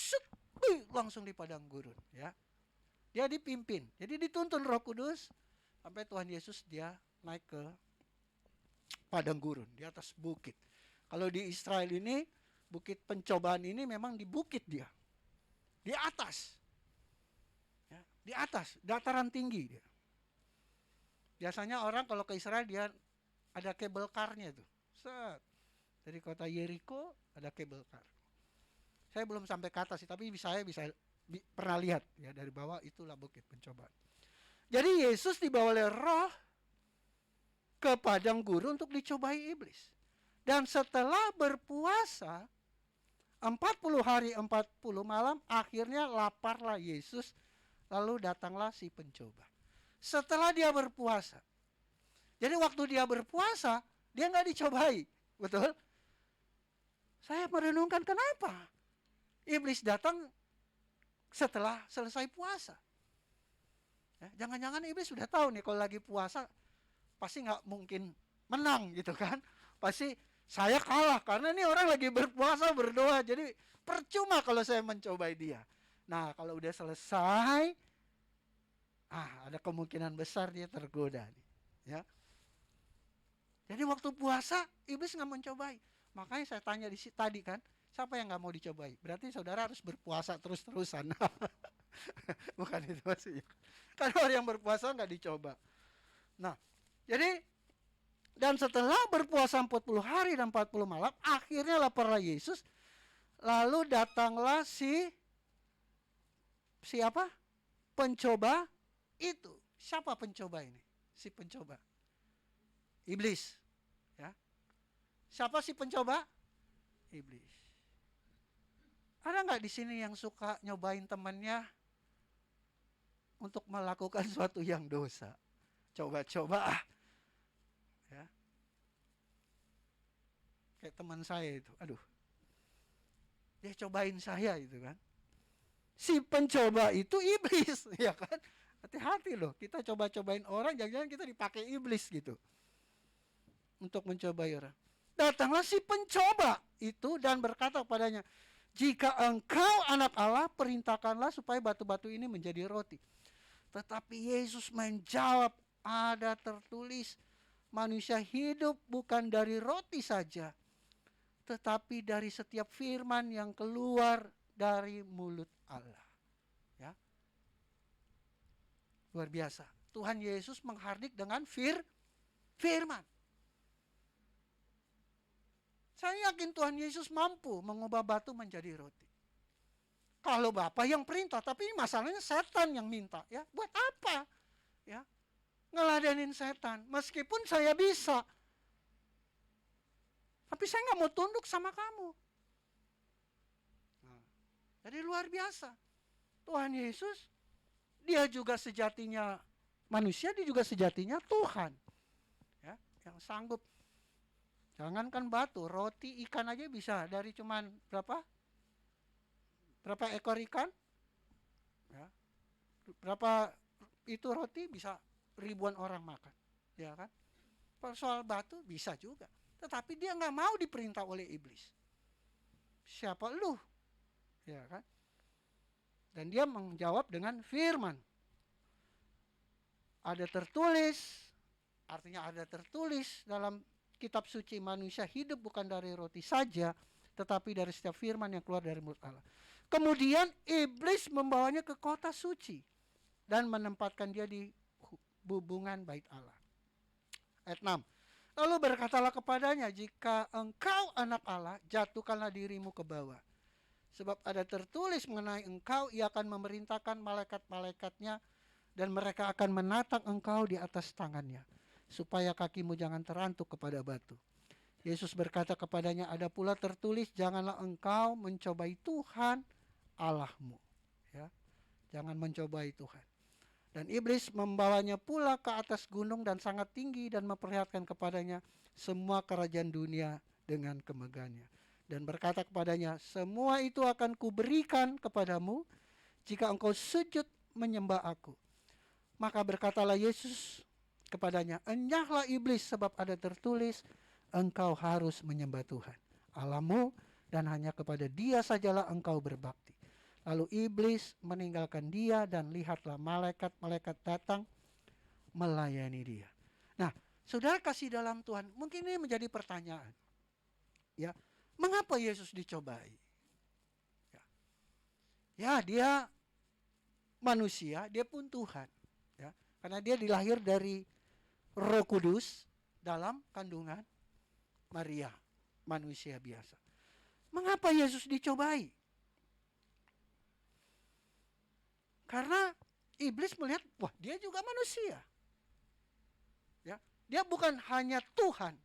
langsung di padang gurun, ya. Dia dipimpin, jadi dituntun Roh Kudus sampai Tuhan Yesus dia naik ke padang gurun di atas bukit. Kalau di Israel ini, bukit pencobaan ini memang di bukit dia, di atas, ya, di atas dataran tinggi dia. Biasanya orang kalau ke Israel dia ada cable car-nya tuh, dari kota Yeriko ada cable car. Saya belum sampai ke atas sih, tapi saya bisa pernah lihat ya dari bawah, itulah bukit pencobaan. Jadi Yesus dibawa oleh Roh ke padang gurun untuk dicobai iblis. Dan setelah berpuasa 40 hari 40 malam, akhirnya laparlah Yesus, lalu datanglah si pencoba. Setelah dia berpuasa. Jadi waktu dia berpuasa, dia nggak dicobai. Betul? Saya merenungkan kenapa iblis datang setelah selesai puasa. Ya, jangan-jangan iblis sudah tahu nih kalau lagi puasa pasti nggak mungkin menang gitu kan. Pasti saya kalah karena ini orang lagi berpuasa berdoa, jadi percuma kalau saya mencobai dia. Nah kalau udah selesai, ada kemungkinan besar dia tergoda nih, ya. Jadi waktu puasa iblis nggak mencobai. Makanya saya tanya tadi kan, siapa yang nggak mau dicobai? Berarti saudara harus berpuasa terus-terusan. Bukan itu maksudnya. Karena orang yang berpuasa nggak dicoba. Nah, jadi dan setelah berpuasa 40 hari dan 40 malam, akhirnya laparlah Yesus. Lalu datanglah siapa? Pencoba itu. Siapa pencoba ini? Si pencoba. Iblis. Ya. Siapa si pencoba? Iblis. Ada nggak di sini yang suka nyobain temannya untuk melakukan suatu yang dosa? Coba-coba ya. Kayak teman saya itu, aduh. Dia cobain saya itu kan. Si pencoba itu iblis, ya kan? Hati-hati loh, kita coba-cobain orang, jangan-jangan kita dipakai iblis gitu. Untuk mencobai orang. Datanglah si pencoba itu dan berkata kepadanya, jika engkau anak Allah, perintahkanlah supaya batu-batu ini menjadi roti. Tetapi Yesus menjawab, ada tertulis, manusia hidup bukan dari roti saja, tetapi dari setiap firman yang keluar dari mulut Allah. Ya. Luar biasa. Tuhan Yesus menghardik dengan firman. Saya yakin Tuhan Yesus mampu mengubah batu menjadi roti. Kalau Bapa yang perintah, tapi masalahnya setan yang minta, ya. Buat apa? Ya. Ngeladenin setan, meskipun saya bisa. Tapi saya nggak mau tunduk sama kamu. Nah, jadi luar biasa. Tuhan Yesus, dia juga sejatinya manusia, dia juga sejatinya Tuhan. Ya, yang sanggup. Jangankan batu, roti, ikan aja bisa dari cuman berapa? Berapa ekor ikan? Ya. Berapa itu roti bisa ribuan orang makan, ya kan? Soal batu bisa juga, tetapi dia nggak mau diperintah oleh iblis. Siapa lu? Ya kan? Dan dia menjawab dengan firman. Ada tertulis, artinya ada tertulis dalam kitab suci, manusia hidup bukan dari roti saja, tetapi dari setiap firman yang keluar dari mulut Allah. Kemudian iblis membawanya ke kota suci dan menempatkan dia di hubungan bait Allah. Ayat 6. Lalu berkatalah kepadanya, jika engkau anak Allah, jatuhkanlah dirimu ke bawah. Sebab ada tertulis mengenai engkau, ia akan memerintahkan malaikat-malaikatnya dan mereka akan menatang engkau di atas tangannya, supaya kakimu jangan terantuk kepada batu. Yesus berkata kepadanya, ada pula tertulis, janganlah engkau mencobai Tuhan Allahmu. Ya, jangan mencobai Tuhan. Dan iblis membawanya pula ke atas gunung dan sangat tinggi dan memperlihatkan kepadanya semua kerajaan dunia dengan kemegahannya. Dan berkata kepadanya, semua itu akan kuberikan kepadamu jika engkau sujud menyembah aku. Maka berkatalah Yesus kepadanya, enyahlah iblis, sebab ada tertulis, engkau harus menyembah Tuhan Allahmu dan hanya kepada Dia sajalah engkau berbakti. Lalu iblis meninggalkan dia dan lihatlah malaikat-malaikat datang melayani dia. Nah, saudara kasih dalam Tuhan, mungkin ini menjadi pertanyaan. Ya, mengapa Yesus dicobai? Ya, dia manusia, dia pun Tuhan. Ya, karena dia dilahir dari Roh Kudus dalam kandungan Maria, manusia biasa. Mengapa Yesus dicobai? Karena iblis melihat, wah dia juga manusia. Ya, dia bukan hanya Tuhan,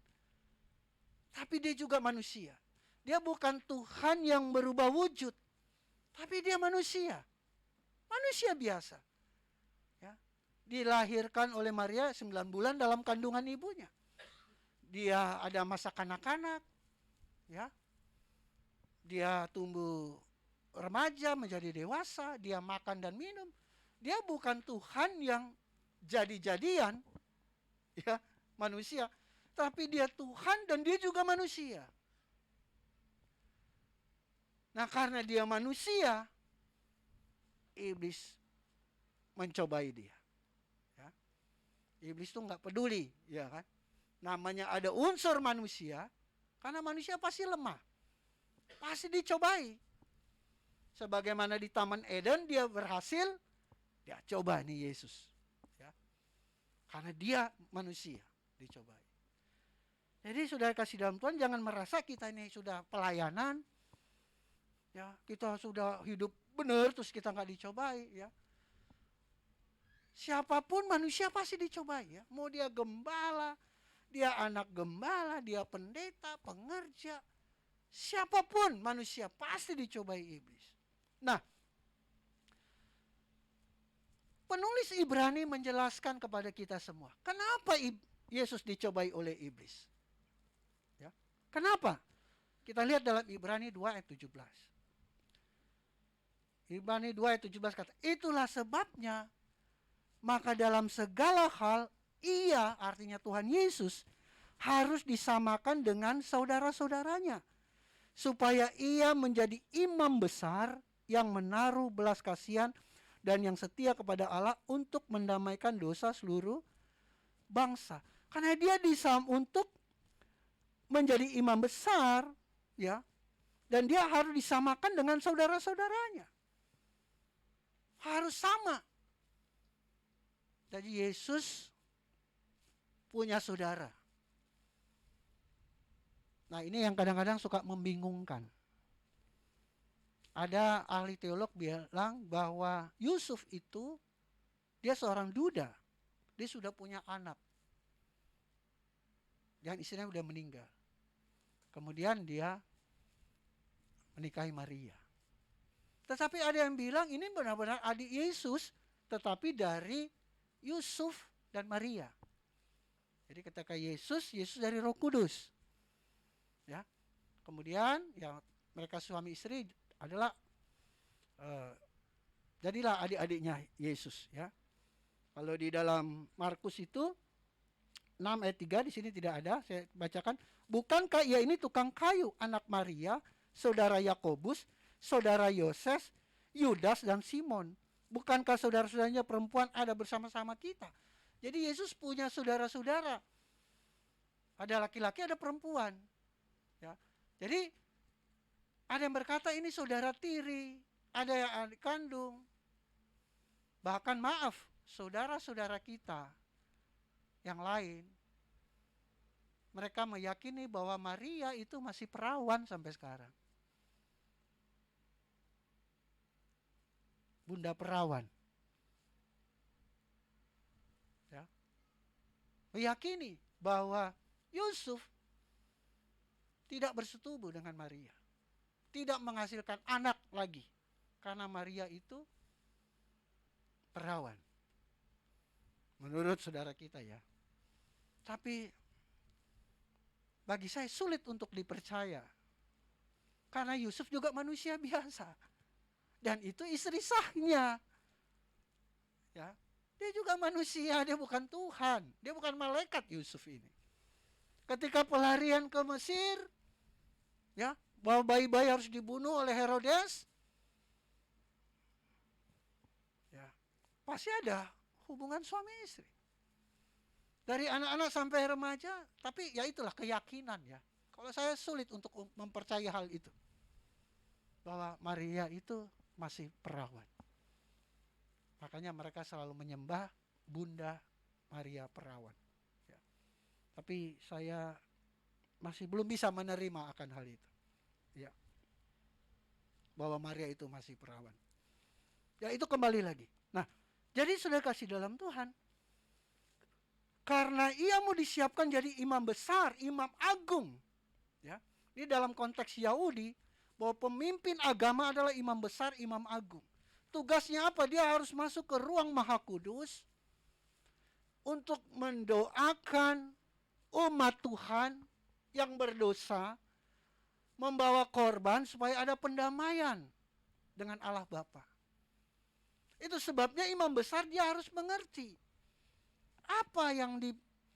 tapi dia juga manusia. Dia bukan Tuhan yang berubah wujud, tapi dia manusia. Manusia biasa. Ya, dilahirkan oleh Maria 9 bulan dalam kandungan ibunya. Dia ada masa kanak-kanak, ya. Dia tumbuh remaja menjadi dewasa, dia makan dan minum. Dia bukan Tuhan yang jadi-jadian, ya, manusia, tapi dia Tuhan dan dia juga manusia. Nah, karena dia manusia, iblis mencobai dia. Ya. Iblis tuh nggak peduli, ya kan? Namanya ada unsur manusia, karena manusia pasti lemah, pasti dicobai. Sebagaimana di Taman Eden dia berhasil, dia coba nih Yesus, ya. Karena dia manusia dicobai. Jadi saudara kasih dalam Tuhan, jangan merasa kita ini sudah pelayanan, ya kita sudah hidup benar terus kita nggak dicobai, ya. Siapapun manusia pasti dicobai, ya. Mau dia gembala, dia anak gembala, dia pendeta, pengerja, siapapun manusia pasti dicobai iblis. Nah, penulis Ibrani menjelaskan kepada kita semua, kenapa Yesus dicobai oleh iblis. Ya. Kenapa? Kita lihat dalam Ibrani 2 ayat 17. Ibrani 2 ayat 17 kata, itulah sebabnya, maka dalam segala hal, ia, artinya Tuhan Yesus, harus disamakan dengan saudara-saudaranya, supaya ia menjadi imam besar yang menaruh belas kasihan dan yang setia kepada Allah untuk mendamaikan dosa seluruh bangsa. Karena dia untuk menjadi imam besar, ya, dan dia harus disamakan dengan saudara-saudaranya. Harus sama. Jadi Yesus punya saudara. Nah, ini yang kadang-kadang suka membingungkan. Ada ahli teolog bilang bahwa Yusuf itu dia seorang duda. Dia sudah punya anak. Dan istrinya sudah meninggal. Kemudian dia menikahi Maria. Tetapi ada yang bilang ini benar-benar adik Yesus, tetapi dari Yusuf dan Maria. Jadi ketika Yesus dari Roh Kudus. Ya. Kemudian ya mereka suami istri adalah jadilah adik-adiknya Yesus, ya. Kalau di dalam Markus itu 6 ayat 3 di sini tidak ada, saya bacakan. Bukankah ia ini tukang kayu, anak Maria, saudara Yakobus, saudara Yoses, Yudas dan Simon? Bukankah saudara-saudaranya perempuan ada bersama-sama kita? Jadi Yesus punya saudara-saudara. Ada laki-laki, ada perempuan. Ya. Jadi ada yang berkata ini saudara tiri, ada yang adik kandung. Bahkan maaf, saudara-saudara kita yang lain, mereka meyakini bahwa Maria itu masih perawan sampai sekarang. Bunda perawan. Ya. Meyakini bahwa Yusuf tidak bersetubuh dengan Maria. Tidak menghasilkan anak lagi. Karena Maria itu perawan. Menurut saudara kita, ya. Tapi bagi saya sulit untuk dipercaya. Karena Yusuf juga manusia biasa. Dan itu istri sahnya. Ya. Dia juga manusia, dia bukan Tuhan. Dia bukan malaikat Yusuf ini. Ketika pelarian ke Mesir, ya, bahwa bayi-bayi harus dibunuh oleh Herodes, ya, pasti ada hubungan suami istri. Dari anak-anak sampai remaja, tapi ya itulah keyakinan, ya. Kalau saya sulit untuk mempercayai hal itu. Bahwa Maria itu masih perawan. Makanya mereka selalu menyembah Bunda Maria perawan. Ya. Tapi saya masih belum bisa menerima akan hal itu. Ya. Bahwa Maria itu masih perawan. Ya itu kembali lagi. Nah, Jadi saudara kasih dalam Tuhan, karena ia mau disiapkan jadi imam besar, imam agung. Ya, ini dalam konteks Yahudi, bahwa pemimpin agama adalah imam besar, imam agung. Tugasnya apa? Dia harus masuk ke ruang Maha Kudus untuk mendoakan umat Tuhan yang berdosa, membawa korban supaya ada pendamaian dengan Allah Bapa. Itu sebabnya imam besar dia harus mengerti apa yang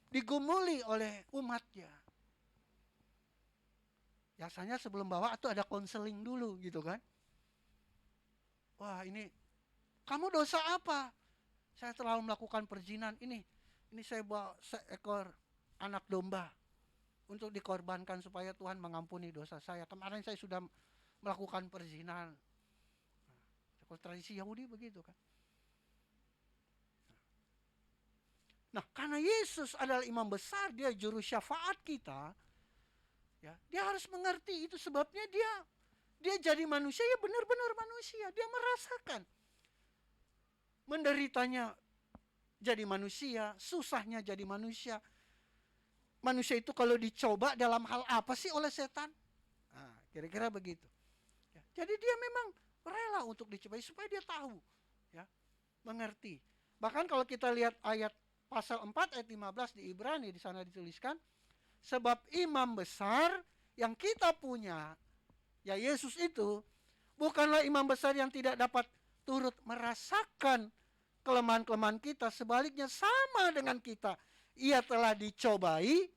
digumuli oleh umatnya. Biasanya sebelum bawa itu ada konseling dulu gitu kan. Wah, ini kamu dosa apa? Saya terlalu melakukan perzinahan. Ini saya bawa seekor anak domba untuk dikorbankan supaya Tuhan mengampuni dosa saya. Kemarin saya sudah melakukan perzinahan. Kalau tradisi Yahudi begitu kan. Nah, karena Yesus adalah imam besar, dia juru syafaat kita, ya, dia harus mengerti. Itu sebabnya dia jadi manusia, ya benar-benar manusia. Dia merasakan menderitanya jadi manusia, susahnya jadi manusia. Manusia itu kalau dicoba dalam hal apa sih oleh setan? Nah, kira-kira begitu. Ya, jadi dia memang rela untuk dicobai supaya dia tahu, ya, mengerti. Bahkan kalau kita lihat ayat pasal 4 ayat 15 di Ibrani, di sana dituliskan, sebab imam besar yang kita punya, ya Yesus itu, bukanlah imam besar yang tidak dapat turut merasakan kelemahan-kelemahan kita, sebaliknya sama dengan kita. Ia telah dicobai,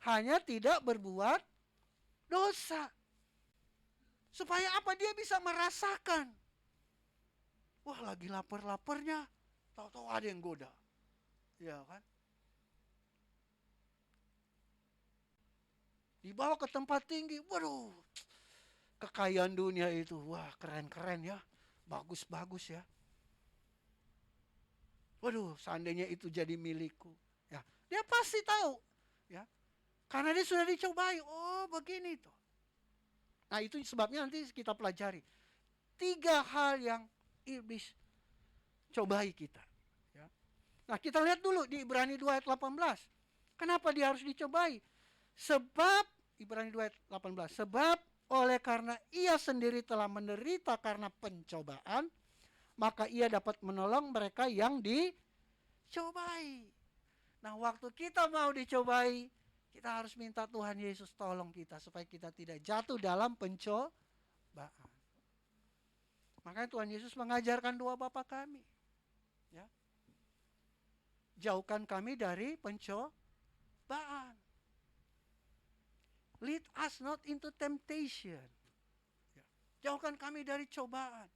hanya tidak berbuat dosa. Supaya apa? Dia bisa merasakan. Wah, lagi lapar-laparnya, tahu-tahu ada yang goda. Ya kan? Dibawa ke tempat tinggi, waduh, kekayaan dunia itu, wah keren-keren ya, bagus-bagus ya. Waduh, seandainya itu jadi milikku. Ya, dia pasti tahu, ya, karena dia sudah dicobai. Oh, begini tuh. Nah, itu sebabnya nanti kita pelajari 3 hal yang iblis cobai kita. Ya. Nah, kita lihat dulu di Ibrani 2 ayat 18. Kenapa dia harus dicobai? Sebab, Ibrani 2 ayat 18, sebab oleh karena ia sendiri telah menderita karena pencobaan, maka ia dapat menolong mereka yang dicobai. Nah, waktu kita mau dicobai, kita harus minta Tuhan Yesus tolong kita supaya kita tidak jatuh dalam pencobaan. Makanya Tuhan Yesus mengajarkan doa Bapa kami. Ya. Jauhkan kami dari pencobaan. Lead us not into temptation. Ya. Jauhkan kami dari cobaan.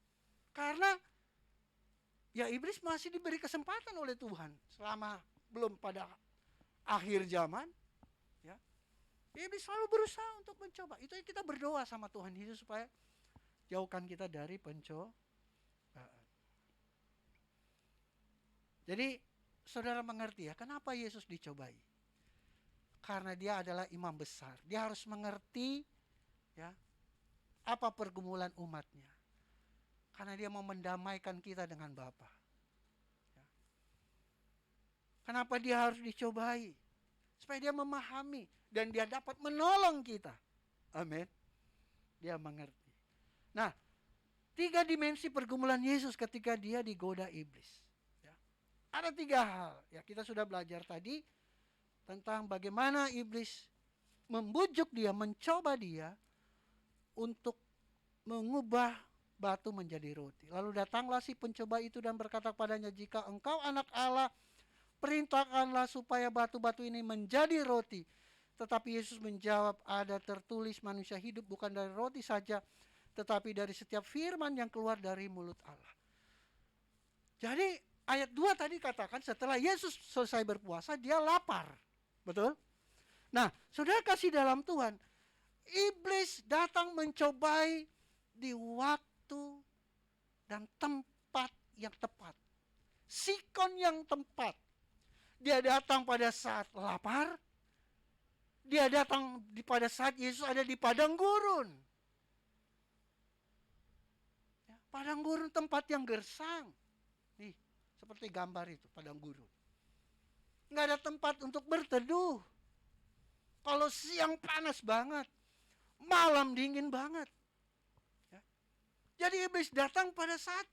Karena ya iblis masih diberi kesempatan oleh Tuhan selama belum pada akhir zaman. Iblis selalu berusaha untuk mencoba. Itu yang kita berdoa sama Tuhan Yesus supaya jauhkan kita dari pencobaan. Jadi saudara mengerti ya, kenapa Yesus dicobai? Karena dia adalah imam besar. Dia harus mengerti ya apa pergumulan umatnya. Karena dia mau mendamaikan kita dengan Bapa. Ya. Kenapa dia harus dicobai? Supaya dia memahami dan dia dapat menolong kita. Amin. Dia mengerti. Nah, 3 dimensi pergumulan Yesus ketika dia digoda iblis. Ya. Ada 3 hal. Ya, kita sudah belajar tadi tentang bagaimana iblis membujuk dia, mencoba dia untuk mengubah batu menjadi roti. Lalu datanglah si pencoba itu dan berkata kepadanya, jika engkau anak Allah, perintahkanlah supaya batu-batu ini menjadi roti. Tetapi Yesus menjawab, ada tertulis manusia hidup bukan dari roti saja, tetapi dari setiap firman yang keluar dari mulut Allah. Jadi ayat 2 tadi katakan setelah Yesus selesai berpuasa, dia lapar. Betul? Nah, saudara kasih dalam Tuhan, iblis datang mencobai di waktu dan tempat yang tepat. Sikon yang tepat. Dia datang pada saat lapar. Dia datang pada saat Yesus ada di padang gurun. Ya, padang gurun tempat yang gersang. Nih, seperti gambar itu, padang gurun. Nggak ada tempat untuk berteduh. Kalau siang panas banget, malam dingin banget. Ya. Jadi iblis datang pada saat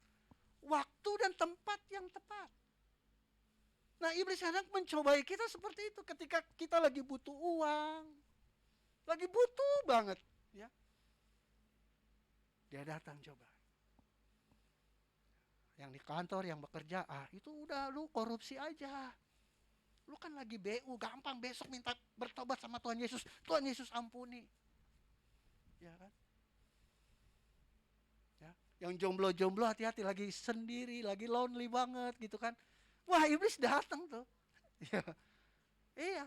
waktu dan tempat yang tepat. Nah, iblis kadang mencobai kita seperti itu ketika kita lagi butuh uang, lagi butuh banget, ya. Dia datang coba. Yang di kantor, yang bekerja, itu udah lu korupsi aja. Lu kan lagi BU, gampang besok minta bertobat sama Tuhan Yesus. Tuhan Yesus ampuni. Ya kan? Ya, yang jomblo-jomblo hati-hati, lagi sendiri, lagi lonely banget gitu kan. Wah, iblis datang tuh. Ya. Iya.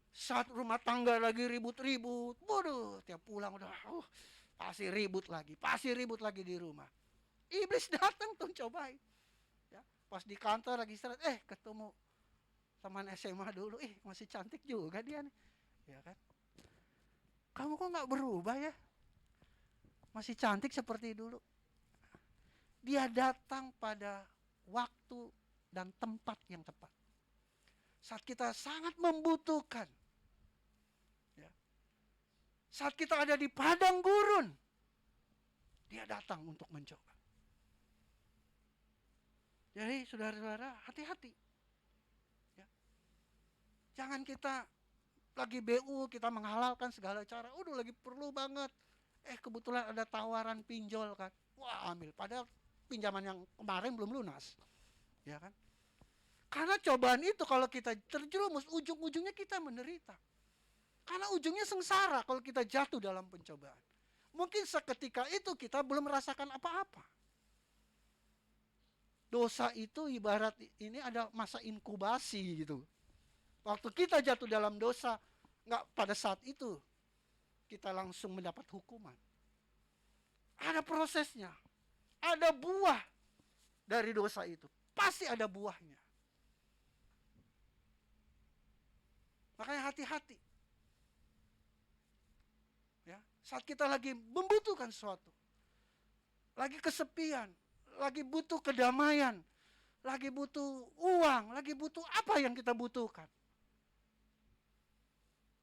Saat rumah tangga lagi ribut-ribut, waduh, tiap pulang udah pasti ribut lagi di rumah. Iblis datang tuh cobain. Ya, pas di kantor lagi istirahat, ketemu teman SMA dulu, masih cantik juga dia nih. Ya kan? Kamu kok nggak berubah ya? Masih cantik seperti dulu. Dia datang pada waktu dan tempat yang tepat. Saat kita sangat membutuhkan. Ya. Saat kita ada di padang gurun, dia datang untuk mencoba. Jadi saudara-saudara, hati-hati. Ya. Jangan kita lagi BU, kita menghalalkan segala cara. Udah lagi perlu banget. Kebetulan ada tawaran pinjol kan. Wah, ambil. Padahal pinjaman yang kemarin belum lunas. Ya kan? Karena cobaan itu kalau kita terjerumus, ujung-ujungnya kita menderita. Karena ujungnya sengsara kalau kita jatuh dalam pencobaan. Mungkin seketika itu kita belum merasakan apa-apa. Dosa itu ibarat ini ada masa inkubasi gitu. Waktu kita jatuh dalam dosa, nggak pada saat itu kita langsung mendapat hukuman. Ada prosesnya. Ada buah dari dosa itu. Pasti ada buahnya. Makanya hati-hati. Ya, saat kita lagi membutuhkan sesuatu. Lagi kesepian, lagi butuh kedamaian, lagi butuh uang, lagi butuh apa yang kita butuhkan.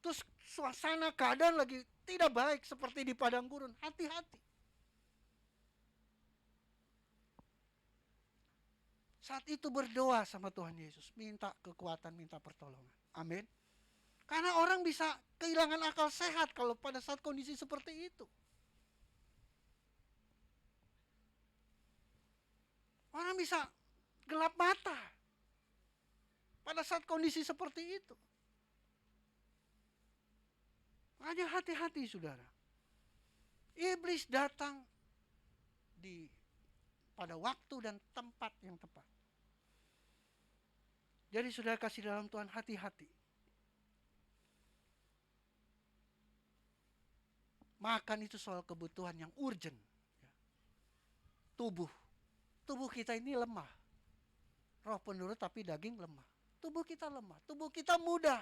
Terus suasana keadaan lagi tidak baik seperti di padang gurun. Hati-hati. Saat itu berdoa sama Tuhan Yesus, minta kekuatan, minta pertolongan. Amin. Karena orang bisa kehilangan akal sehat kalau pada saat kondisi seperti itu. Orang bisa gelap mata pada saat kondisi seperti itu. Makanya hati-hati saudara. Iblis datang pada waktu dan tempat yang tepat. Jadi saudara kasih dalam Tuhan, hati-hati. Makan itu soal kebutuhan yang urgent. Tubuh kita ini lemah. Roh penurut tapi daging lemah. Tubuh kita lemah. Tubuh kita mudah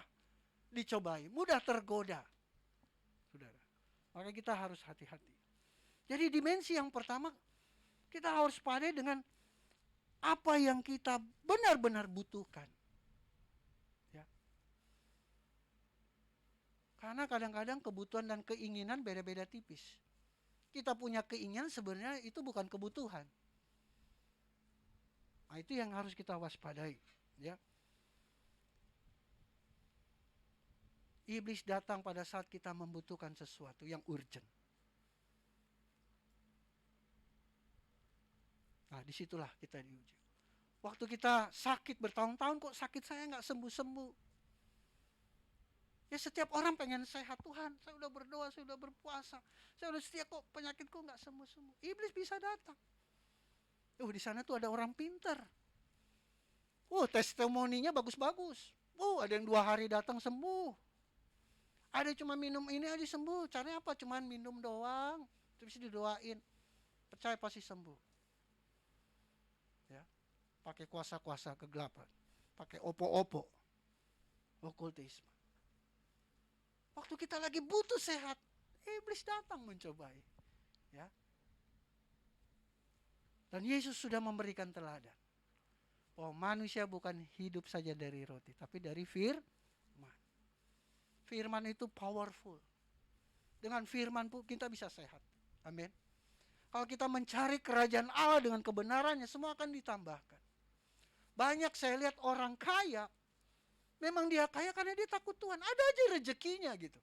dicobai, mudah tergoda. Saudara, maka kita harus hati-hati. Jadi dimensi yang pertama, kita harus pandai dengan apa yang kita benar-benar butuhkan. Ya. Karena kadang-kadang kebutuhan dan keinginan beda-beda tipis. Kita punya keinginan sebenarnya itu bukan kebutuhan. Nah, itu yang harus kita waspadai. Ya. Iblis datang pada saat kita membutuhkan sesuatu yang urgent. Nah, disitulah kita diuji. Waktu kita sakit bertahun-tahun, kok sakit saya nggak sembuh-sembuh. Ya setiap orang pengen sehat. Tuhan, saya udah berdoa, saya udah berpuasa, saya udah setia, kok penyakitku nggak sembuh-sembuh. Iblis bisa datang. Di sana tuh ada orang pintar. Testimoninya bagus-bagus. Ada yang 2 hari datang sembuh. Ada cuma minum ini aja sembuh. Caranya apa? Cuman minum doang, terus didoain. Percaya pasti sembuh. Ya, pakai kuasa-kuasa kegelapan, pakai opo-opo, okultisme. Waktu kita lagi butuh sehat, iblis datang mencobai. Ya. Dan Yesus sudah memberikan teladan bahwa manusia bukan hidup saja dari roti, tapi dari firman. Firman itu powerful. Dengan firman pun kita bisa sehat. Amin. Kalau kita mencari kerajaan Allah dengan kebenarannya, semua akan ditambahkan. Banyak saya lihat orang kaya, memang dia kaya karena dia takut Tuhan. Ada aja rezekinya gitu.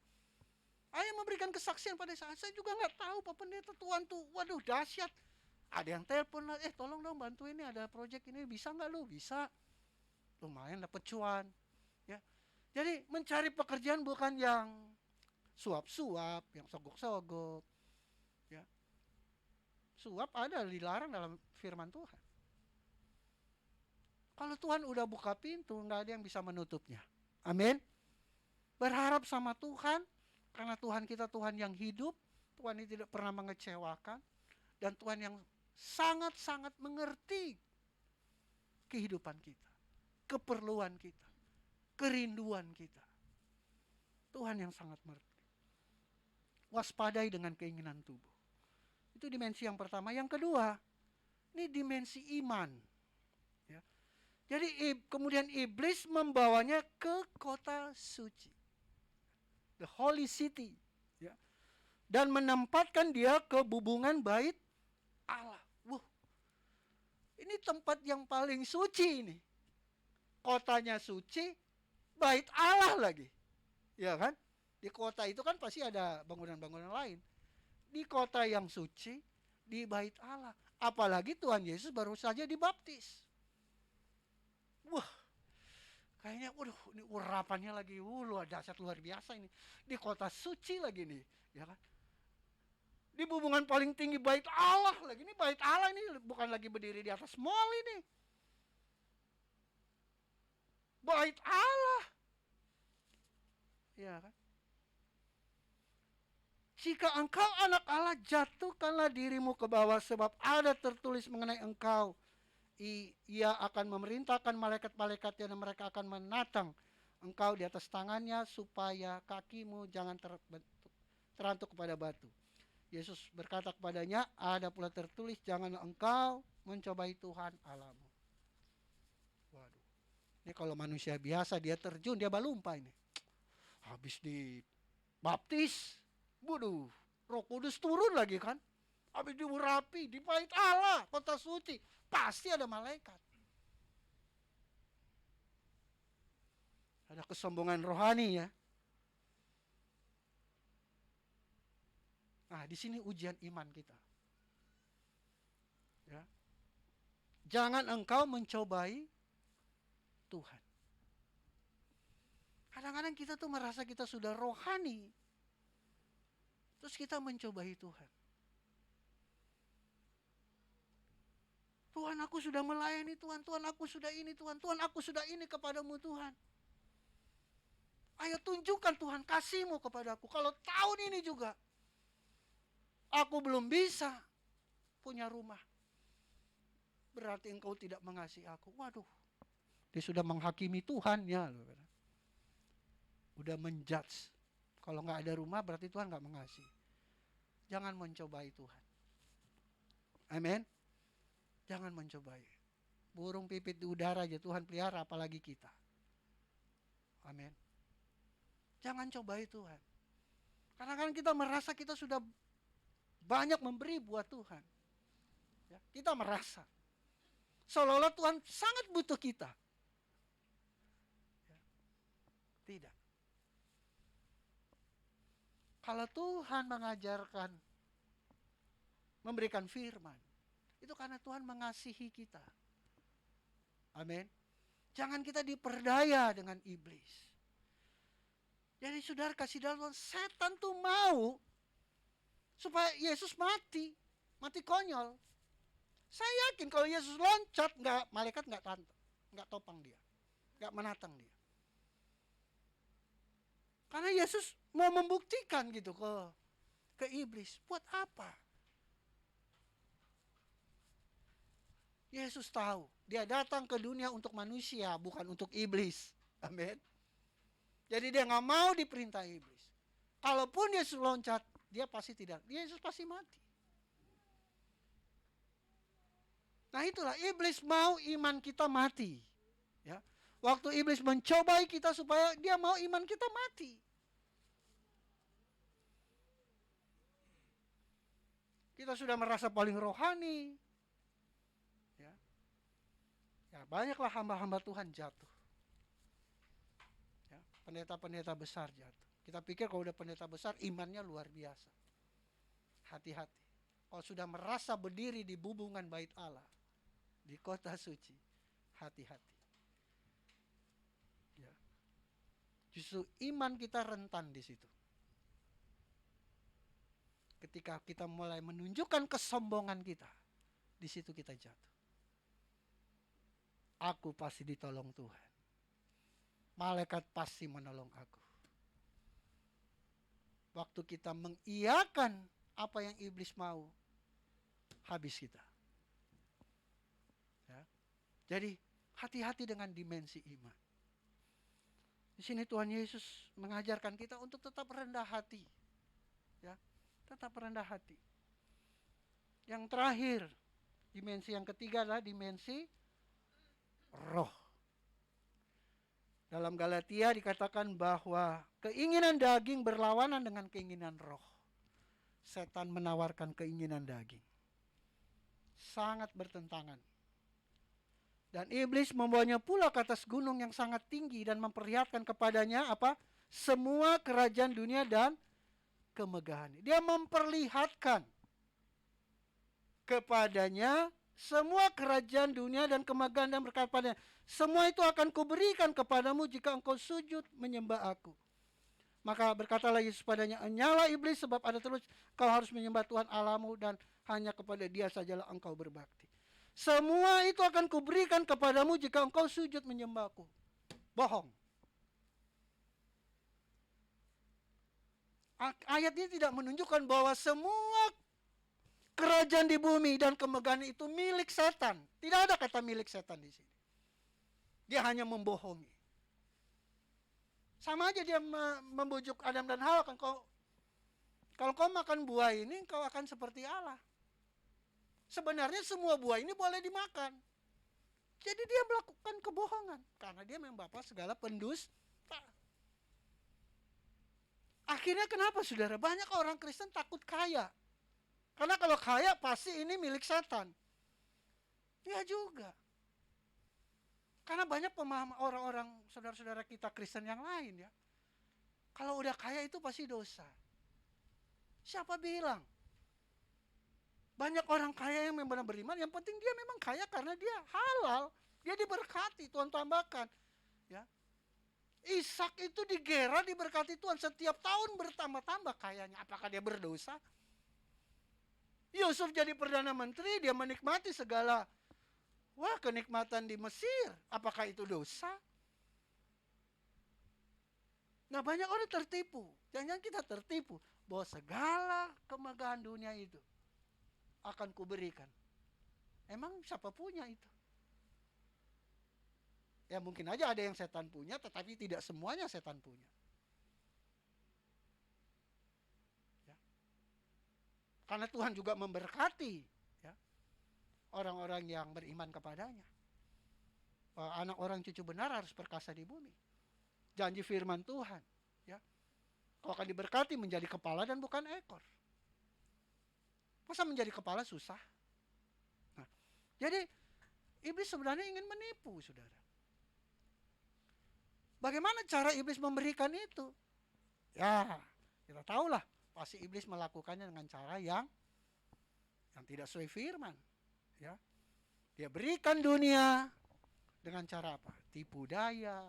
Ayah memberikan kesaksian pada saya juga nggak tahu Pak Pendeta, Tuhan tuh, waduh dahsyat. Ada yang telepon, tolong dong bantu ini, ada proyek ini, bisa nggak lu? Bisa. Lumayan dapat cuan. Ya. Jadi mencari pekerjaan bukan yang suap-suap, yang sogok-sogok. Ya. Suap ada dilarang dalam firman Tuhan. Kalau Tuhan udah buka pintu, nggak ada yang bisa menutupnya. Amin. Berharap sama Tuhan, karena Tuhan kita Tuhan yang hidup, Tuhan ini tidak pernah mengecewakan, dan Tuhan yang sangat-sangat mengerti kehidupan kita, keperluan kita, kerinduan kita. Tuhan yang sangat mengerti. Waspadai dengan keinginan tubuh. Itu dimensi yang pertama. Yang kedua, ini dimensi iman. Ya. Jadi kemudian iblis membawanya ke kota suci, the holy city, ya. Dan menempatkan dia ke bubungan bait Allah. Wuh, ini tempat yang paling suci ini. Kotanya suci, bait Allah lagi. Ya kan? Di kota itu kan pasti ada bangunan-bangunan lain. Di kota yang suci, di bait Allah. Apalagi Tuhan Yesus baru saja dibaptis. Wah, kayaknya waduh, ini urapannya lagi luar dahsyat, luar biasa ini. Di kota suci lagi nih, ya kan? Di hubungan paling tinggi bait Allah lagi. Ini bait Allah ini bukan lagi berdiri di atas mall ini. Bait Allah. Ya kan? Jika engkau anak Allah, jatuhkanlah dirimu ke bawah, sebab ada tertulis mengenai engkau. Ia akan memerintahkan malaikat-malaikatnya dan mereka akan menatang engkau di atas tangannya supaya kakimu jangan terantuk kepada batu. Yesus berkata kepadanya, ada pula tertulis, janganlah engkau mencobai Tuhan Allahmu. Waduh, ini kalau manusia biasa dia terjun, dia balumpa ini. Habis dibaptis, waduh, Roh Kudus turun lagi kan. Habis diurapi, di bait Allah, kota suci, pasti ada malaikat. Ada kesombongan rohani ya. Nah, di sini ujian iman kita. Ya. Jangan engkau mencobai Tuhan. Kadang-kadang kita tuh merasa kita sudah rohani, terus kita mencobai Tuhan. Tuhan, aku sudah melayani Tuhan, Tuhan aku sudah ini Tuhan, Tuhan aku sudah ini kepadamu Tuhan. Ayo tunjukkan Tuhan kasih-Mu kepadaku. Kalau tahun ini juga aku belum bisa punya rumah, berarti engkau tidak mengasihi aku. Waduh, dia sudah menghakimi Tuhan ya. Udah menjudge. Kalau nggak ada rumah berarti Tuhan nggak mengasihi. Jangan mencobai Tuhan. Amin. Jangan mencobai. Burung pipit di udara aja Tuhan pelihara, apalagi kita. Amin. Jangan cobai Tuhan. Karena kan kita merasa kita sudah banyak memberi buat Tuhan. Ya, kita merasa seolah-olah Tuhan sangat butuh kita. Ya, tidak. Kalau Tuhan mengajarkan, memberikan firman, itu karena Tuhan mengasihi kita. Amin. Jangan kita diperdaya dengan iblis. Jadi saudara kasih dalam Tuhan, setan tuh mau supaya Yesus mati konyol. Saya yakin kalau Yesus loncat, malaikat nggak topang dia, nggak menatang dia. Karena Yesus mau membuktikan gitu ke iblis. Buat apa? Yesus tahu dia datang ke dunia untuk manusia, bukan untuk iblis. Amin. Jadi dia nggak mau diperintah iblis. Kalaupun Yesus loncat, dia pasti tidak. Yesus pasti mati. Nah itulah iblis mau iman kita mati. Ya. Waktu iblis mencobai kita supaya dia mau iman kita mati. Kita sudah merasa paling rohani. Ya. Ya, banyaklah hamba-hamba Tuhan jatuh. Ya, pendeta-pendeta besar jatuh. Kita pikir kalau udah pendeta besar imannya luar biasa. Hati-hati. Kalau sudah merasa berdiri di bubungan bait Allah, di kota suci, hati-hati. Ya. Justru iman kita rentan di situ. Ketika kita mulai menunjukkan kesombongan kita, di situ kita jatuh. Aku pasti ditolong Tuhan. Malaikat pasti menolong aku. Waktu kita mengiyakan apa yang iblis mau, habis kita. Ya. Jadi hati-hati dengan dimensi iman. Di sini Tuhan Yesus mengajarkan kita untuk tetap rendah hati. Ya, tetap rendah hati. Yang terakhir, dimensi yang ketiga adalah dimensi roh. Dalam Galatia dikatakan bahwa keinginan daging berlawanan dengan keinginan roh. Setan menawarkan keinginan daging. Sangat bertentangan. Dan iblis membawanya pula ke atas gunung yang sangat tinggi dan memperlihatkan kepadanya apa? Semua kerajaan dunia dan kemegahan. Dia memperlihatkan kepadanya semua kerajaan dunia dan kemegahan dan berkata padanya, semua itu akan kuberikan kepadamu jika engkau sujud menyembah aku. Maka berkatalah Yesus padanya, nyala iblis sebab ada terus kau harus menyembah Tuhan Allahmu dan hanya kepada Dia sajalah engkau berbakti. Semua itu akan kuberikan kepadamu jika engkau sujud menyembahku. Bohong. Ayat ini tidak menunjukkan bahwa semua kerajaan di bumi dan kemegahan itu milik setan. Tidak ada kata milik setan di sini. Dia hanya membohongi. Sama aja dia membujuk Adam dan Hawa kan, kalau kau makan buah ini kau akan seperti Allah. Sebenarnya semua buah ini boleh dimakan. Jadi dia melakukan kebohongan karena dia memang bapa segala pendusta. Akhirnya kenapa saudara? Banyak orang Kristen takut kaya. Karena kalau kaya pasti ini milik setan. Ya juga. Karena banyak pemahaman orang-orang saudara-saudara kita Kristen yang lain ya. Kalau udah kaya itu pasti dosa. Siapa bilang? Banyak orang kaya yang memang beriman, yang penting dia memang kaya karena dia halal. Dia diberkati, Tuhan tambahkan. Ya. Ishak itu di Gerar diberkati Tuhan, setiap tahun bertambah-tambah kayanya. Apakah dia berdosa? Yusuf jadi Perdana Menteri, dia menikmati segala kenikmatan di Mesir. Apakah itu dosa? Nah banyak orang tertipu. Jangan-jangan kita tertipu bahwa segala kemegahan dunia itu akan kuberikan. Emang siapa punya itu? Ya mungkin aja ada yang setan punya, tetapi tidak semuanya setan punya. Ya. Karena Tuhan juga memberkati ya, orang-orang yang beriman kepadanya. Anak orang cucu benar harus perkasa di bumi. Janji firman Tuhan. Ya. Kau akan diberkati menjadi kepala dan bukan ekor. Masa menjadi kepala susah? Nah, jadi iblis sebenarnya ingin menipu, saudara. Bagaimana cara iblis memberikan itu? Ya, kita tahulah. Pasti iblis melakukannya dengan cara yang tidak sesuai firman. Ya, dia berikan dunia dengan cara apa? Tipu daya,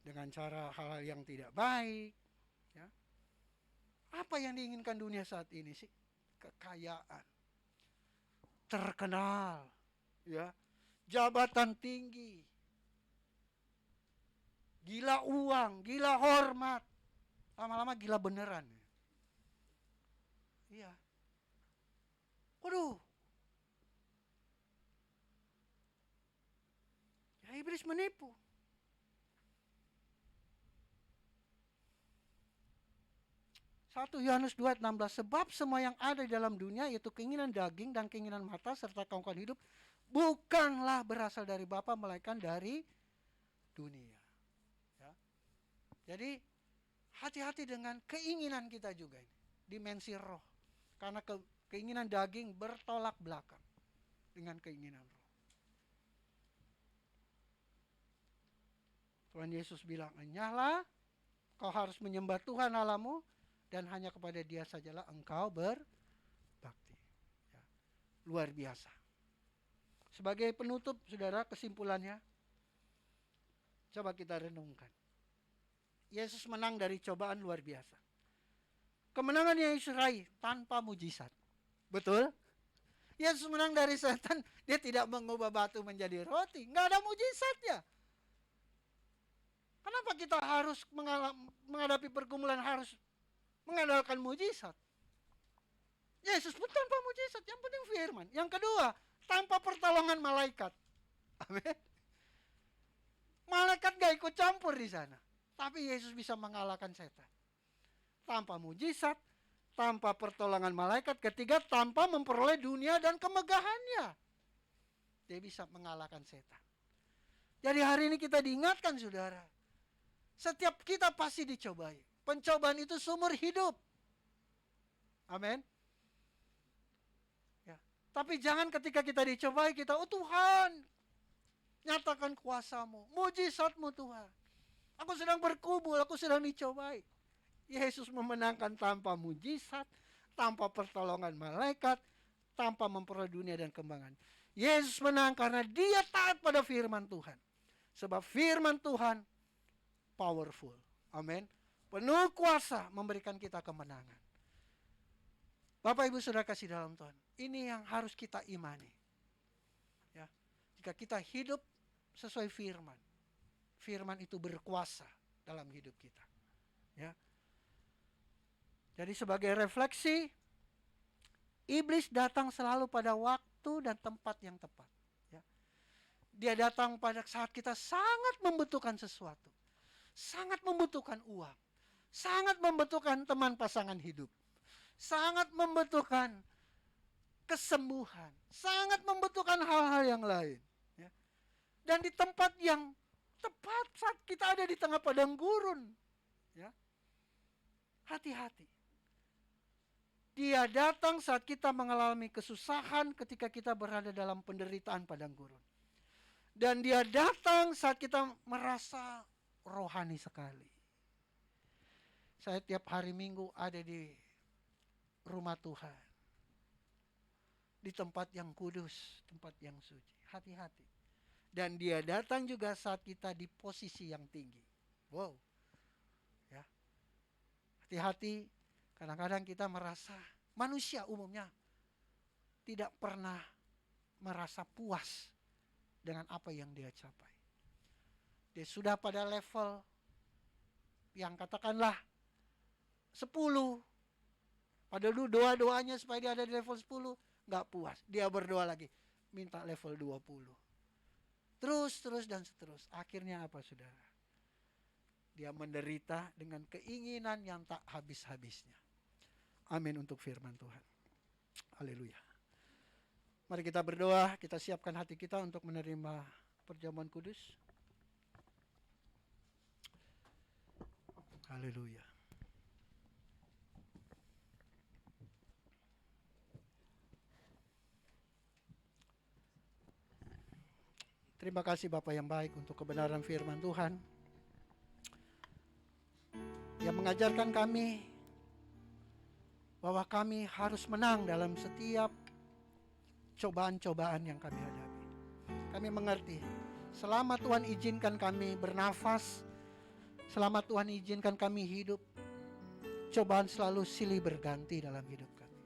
dengan cara hal-hal yang tidak baik. Ya. Apa yang diinginkan dunia saat ini sih? Kekayaan, terkenal, ya, jabatan tinggi, gila uang, gila hormat, lama-lama gila beneran. Iya. Waduh. Ya iblis menipu. 1 Yohanes 2 ayat 16, sebab semua yang ada di dalam dunia, yaitu keinginan daging dan keinginan mata serta kawan-kawan hidup, bukanlah berasal dari Bapa, melainkan dari dunia. Ya. Jadi hati-hati dengan keinginan kita juga ini, dimensi roh. Karena keinginan daging bertolak belakang dengan keinginan roh. Tuhan Yesus bilang, enyahlah, kau harus menyembah Tuhan Allahmu, dan hanya kepada Dia sajalah engkau berbakti. Ya. Luar biasa. Sebagai penutup, saudara, kesimpulannya, coba kita renungkan. Yesus menang dari cobaan luar biasa. Kemenangan yang Yesus raih tanpa mujizat. Betul? Yesus menang dari setan, dia tidak mengubah batu menjadi roti. Nggak ada mujizatnya. Kenapa kita harus menghadapi pergumulan harus mengandalkan mujizat? Yesus pun tanpa mujizat, yang penting firman. Yang kedua, tanpa pertolongan malaikat. Amin. Malaikat gak ikut campur di sana. Tapi Yesus bisa mengalahkan setan. Tanpa mujizat, tanpa pertolongan malaikat. Ketiga, tanpa memperoleh dunia dan kemegahannya. Dia bisa mengalahkan setan. Jadi hari ini kita diingatkan, saudara. Setiap kita pasti dicobai. Pencobaan itu sumber hidup. Amin. Ya. Tapi jangan ketika kita dicobai, kita, oh Tuhan, nyatakan kuasa-Mu, mujizat-Mu Tuhan. Aku sedang bergumul, aku sedang dicobai. Yesus memenangkan tanpa mujizat, tanpa pertolongan malaikat, tanpa memperoleh dunia dan kembangan. Yesus menang karena dia taat pada firman Tuhan. Sebab firman Tuhan powerful. Amin. Penuh kuasa memberikan kita kemenangan. Bapak Ibu Saudara kasih dalam Tuhan, ini yang harus kita imani. Ya. Jika kita hidup sesuai firman, firman itu berkuasa dalam hidup kita. Ya. Jadi sebagai refleksi, iblis datang selalu pada waktu dan tempat yang tepat. Ya. Dia datang pada saat kita sangat membutuhkan sesuatu. Sangat membutuhkan uang. Sangat membutuhkan teman pasangan hidup. Sangat membutuhkan kesembuhan. Sangat membutuhkan hal-hal yang lain. Ya. Dan di tempat yang tepat saat kita ada di tengah padang gurun. Ya. Hati-hati. Dia datang saat kita mengalami kesusahan ketika kita berada dalam penderitaan padang gurun. Dan dia datang saat kita merasa rohani sekali. Saya tiap hari Minggu ada di rumah Tuhan. Di tempat yang kudus, tempat yang suci. Hati-hati. Dan dia datang juga saat kita di posisi yang tinggi. Wow. Ya. Hati-hati, kadang-kadang kita merasa, manusia umumnya tidak pernah merasa puas dengan apa yang dia capai. Dia sudah pada level yang katakanlah 10. Pada dulu doa-doanya supaya dia ada di level 10, gak puas. Dia berdoa lagi, minta level 20. Terus dan seterus. Akhirnya apa saudara? Dia menderita dengan keinginan yang tak habis-habisnya. Amin untuk firman Tuhan. Haleluya. Mari kita berdoa, kita siapkan hati kita untuk menerima perjamuan kudus. Haleluya. Terima kasih Bapak yang baik untuk kebenaran firman Tuhan yang mengajarkan kami bahwa kami harus menang dalam setiap cobaan-cobaan yang kami hadapi. Kami mengerti, selama Tuhan izinkan kami bernafas, selama Tuhan izinkan kami hidup, cobaan selalu silih berganti dalam hidup kami.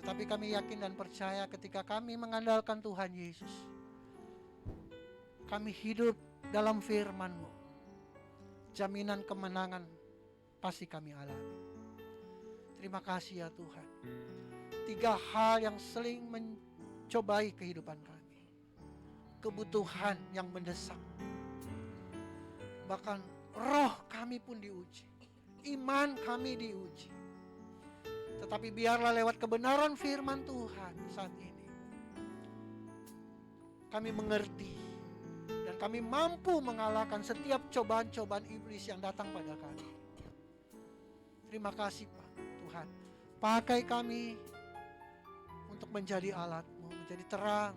Tetapi kami yakin dan percaya ketika kami mengandalkan Tuhan Yesus, kami hidup dalam firman-Mu, jaminan kemenangan pasti kami alami. Terima kasih ya Tuhan. 3 hal yang seling mencobai kehidupan kami. Kebutuhan yang mendesak. Bahkan roh kami pun diuji. iman kami diuji. Tetapi biarlah lewat kebenaran firman Tuhan saat ini, kami mengerti dan kami mampu mengalahkan setiap cobaan-cobaan iblis yang datang pada kami. Terima kasih Pak Tuhan. Pakai kami untuk menjadi alat-Mu, menjadi terang.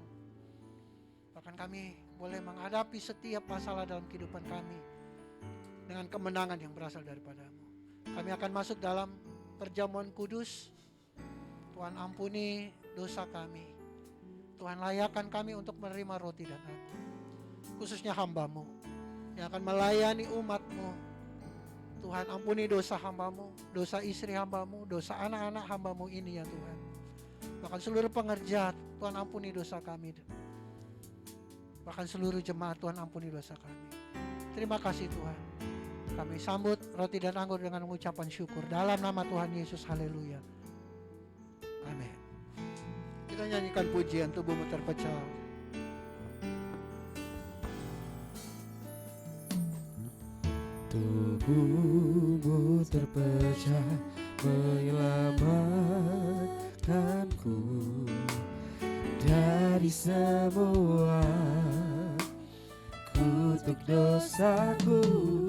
Bahkan kami boleh menghadapi setiap masalah dalam kehidupan kami dengan kemenangan yang berasal daripada-Mu. Kami akan masuk dalam perjamuan kudus. Tuhan ampuni dosa kami. Tuhan layakkan kami untuk menerima roti dan anggur. Khususnya hamba-Mu yang akan melayani umat-Mu. Tuhan ampuni dosa hamba-Mu, dosa istri hamba-Mu, dosa anak-anak hamba-Mu ini ya Tuhan. Bahkan seluruh pengerjat, Tuhan ampuni dosa kami. Bahkan seluruh jemaat, Tuhan ampuni dosa kami. Terima kasih Tuhan. Kami sambut roti dan anggur dengan mengucapkan syukur dalam nama Tuhan Yesus. Haleluya. Amin. Kita nyanyikan pujian tubuhmu terpecah. Tubuhmu terpecah menyelamatkanku dari semua kutuk dosaku.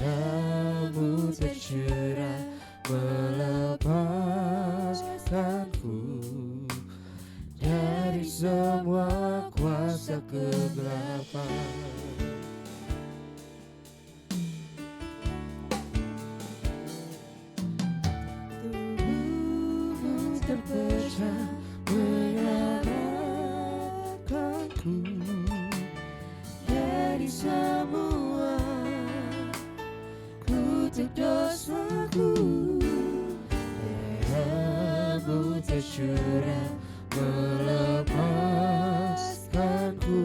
Darah-Mu tercurah melepaskanku dari semua kuasa kegelapan. Tubuhmu terpecah menyelamatkanku dari semua kutuk dosaku. Darah-Mu tercurah melepaskanku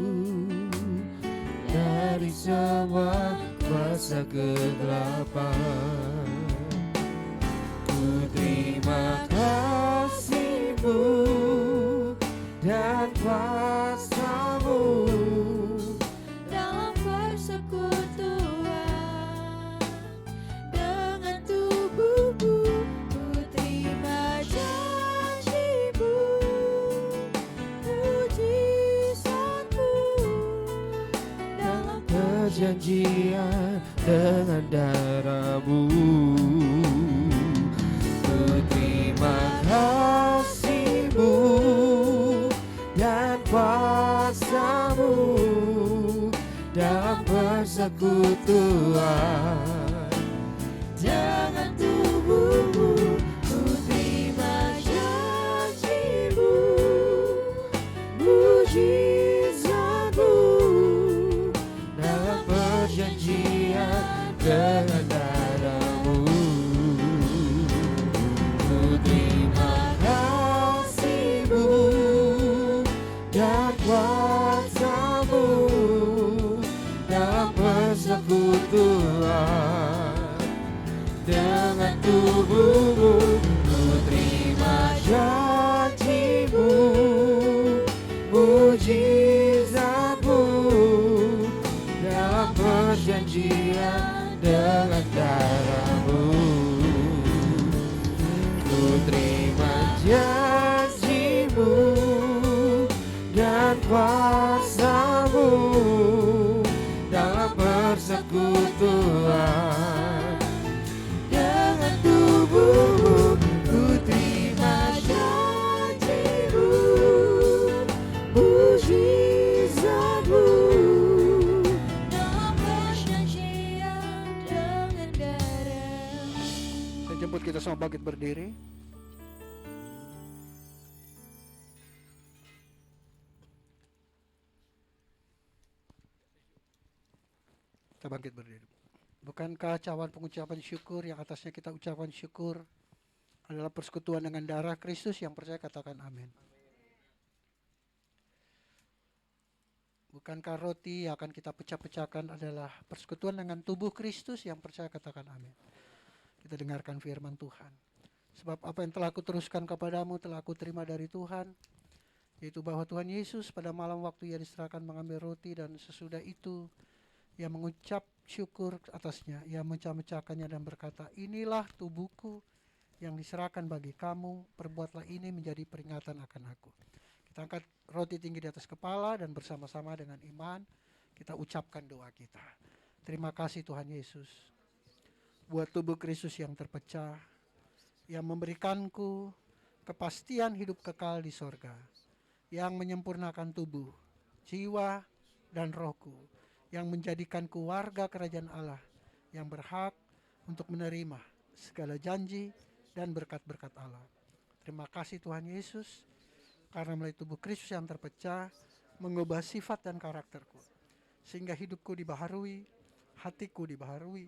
dari semua kuasa kegelapan. Ku terima kasih-Mu dan kuasa-Mu dalam persekutuan dengan tubuhmu. Ku terima janji-Mu, mujizat-Mu dalam perjanjian dengan darah-Mu. Ku terima kasih-Mu dan kuasa-Mu dalam persekutuan dengan tubuhmu. Ku terima janji-Mu, Mujizat-Mu dalam perjanjian dengan darah-Mu. Ku terima kasih-Mu dan kuasa-Mu dalam persekutuan dengan tubuhmu. Ku terima janji-Mu, mujizat-Mu dalam perjanjian dengan darah-Mu. Ku terima janji-Mu dan kuasa-Mu dalam persekutuan dengan tubuhmu. Ku terima janji-Mu, mujizat-Mu dalam perjanjian dengan darah-Mu. Saya jemput kita semua bangkit berdiri. Kita bangkit berdiri. Bukankah cawan pengucapan syukur yang atasnya kita ucapkan syukur adalah persekutuan dengan darah Kristus? Yang percaya katakan amin. Bukankah roti yang akan kita pecah-pecahkan adalah persekutuan dengan tubuh Kristus? Yang percaya katakan amin. Kita dengarkan firman Tuhan. Sebab apa yang telah kuteruskan kepadamu telah aku terima dari Tuhan, yaitu bahwa Tuhan Yesus pada malam waktu Ia diserahkan mengambil roti, dan sesudah itu Ia mengucap syukur atasnya. Ia mecah-mecahkannya dan berkata, inilah tubuhku yang diserahkan bagi kamu. Perbuatlah ini menjadi peringatan akan aku. Kita angkat roti tinggi di atas kepala dan bersama-sama dengan iman kita ucapkan doa kita. Terima kasih Tuhan Yesus buat tubuh Kristus yang terpecah, yang memberikanku kepastian hidup kekal di sorga, yang menyempurnakan tubuh, jiwa, dan rohku, yang menjadikanku warga kerajaan Allah, yang berhak untuk menerima segala janji dan berkat-berkat Allah. Terima kasih Tuhan Yesus, karena melalui tubuh Kristus yang terpecah, mengubah sifat dan karakterku, sehingga hidupku dibaharui, hatiku dibaharui,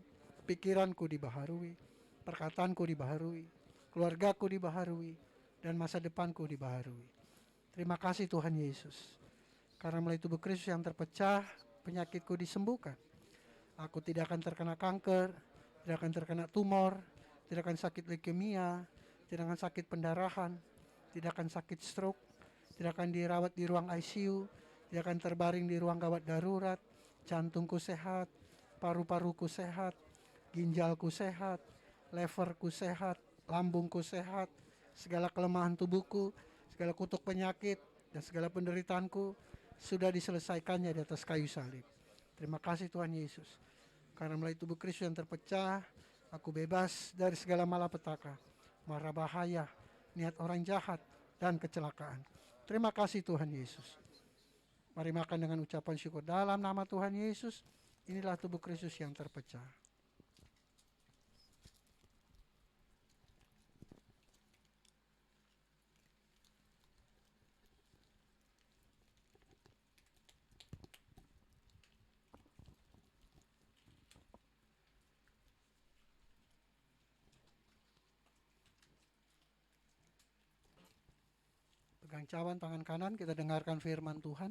pikiranku dibaharui, perkataanku dibaharui, keluargaku dibaharui, dan masa depanku dibaharui. Terima kasih Tuhan Yesus, karena melalui tubuh Kristus yang terpecah, penyakitku disembuhkan. Aku tidak akan terkena kanker, tidak akan terkena tumor, tidak akan sakit leukemia, tidak akan sakit pendarahan, tidak akan sakit stroke, tidak akan dirawat di ruang ICU, tidak akan terbaring di ruang gawat darurat. Jantungku sehat, paru-paruku sehat, ginjalku sehat, leverku sehat, lambungku sehat, segala kelemahan tubuhku, segala kutuk penyakit, dan segala penderitaanku sudah diselesaikannya di atas kayu salib. Terima kasih Tuhan Yesus, karena melalui tubuh Kristus yang terpecah, aku bebas dari segala malapetaka, mara bahaya, niat orang jahat, dan kecelakaan. Terima kasih Tuhan Yesus. Mari makan dengan ucapan syukur dalam nama Tuhan Yesus. Inilah tubuh Kristus yang terpecah. Pegang cawan tangan kanan, kita dengarkan firman Tuhan.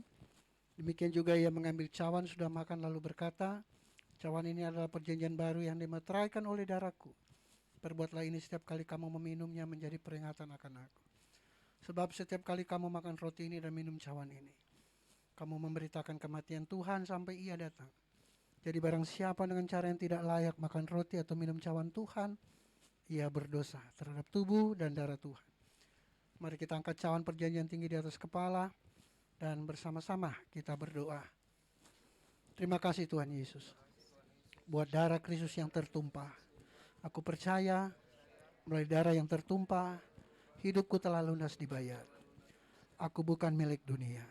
Demikian juga ia mengambil cawan sudah makan lalu berkata, cawan ini adalah perjanjian baru yang dimeteraikan oleh darahku. Perbuatlah ini setiap kali kamu meminumnya menjadi peringatan akan aku. Sebab setiap kali kamu makan roti ini dan minum cawan ini, kamu memberitakan kematian Tuhan sampai ia datang. Jadi barang siapa dengan cara yang tidak layak makan roti atau minum cawan Tuhan, ia berdosa terhadap tubuh dan darah Tuhan. Mari kita angkat cawan perjanjian tinggi di atas kepala dan bersama-sama kita berdoa. Terima kasih Tuhan Yesus buat darah Kristus yang tertumpah. Aku percaya melalui darah yang tertumpah, hidupku telah lunas dibayar. Aku bukan milik dunia,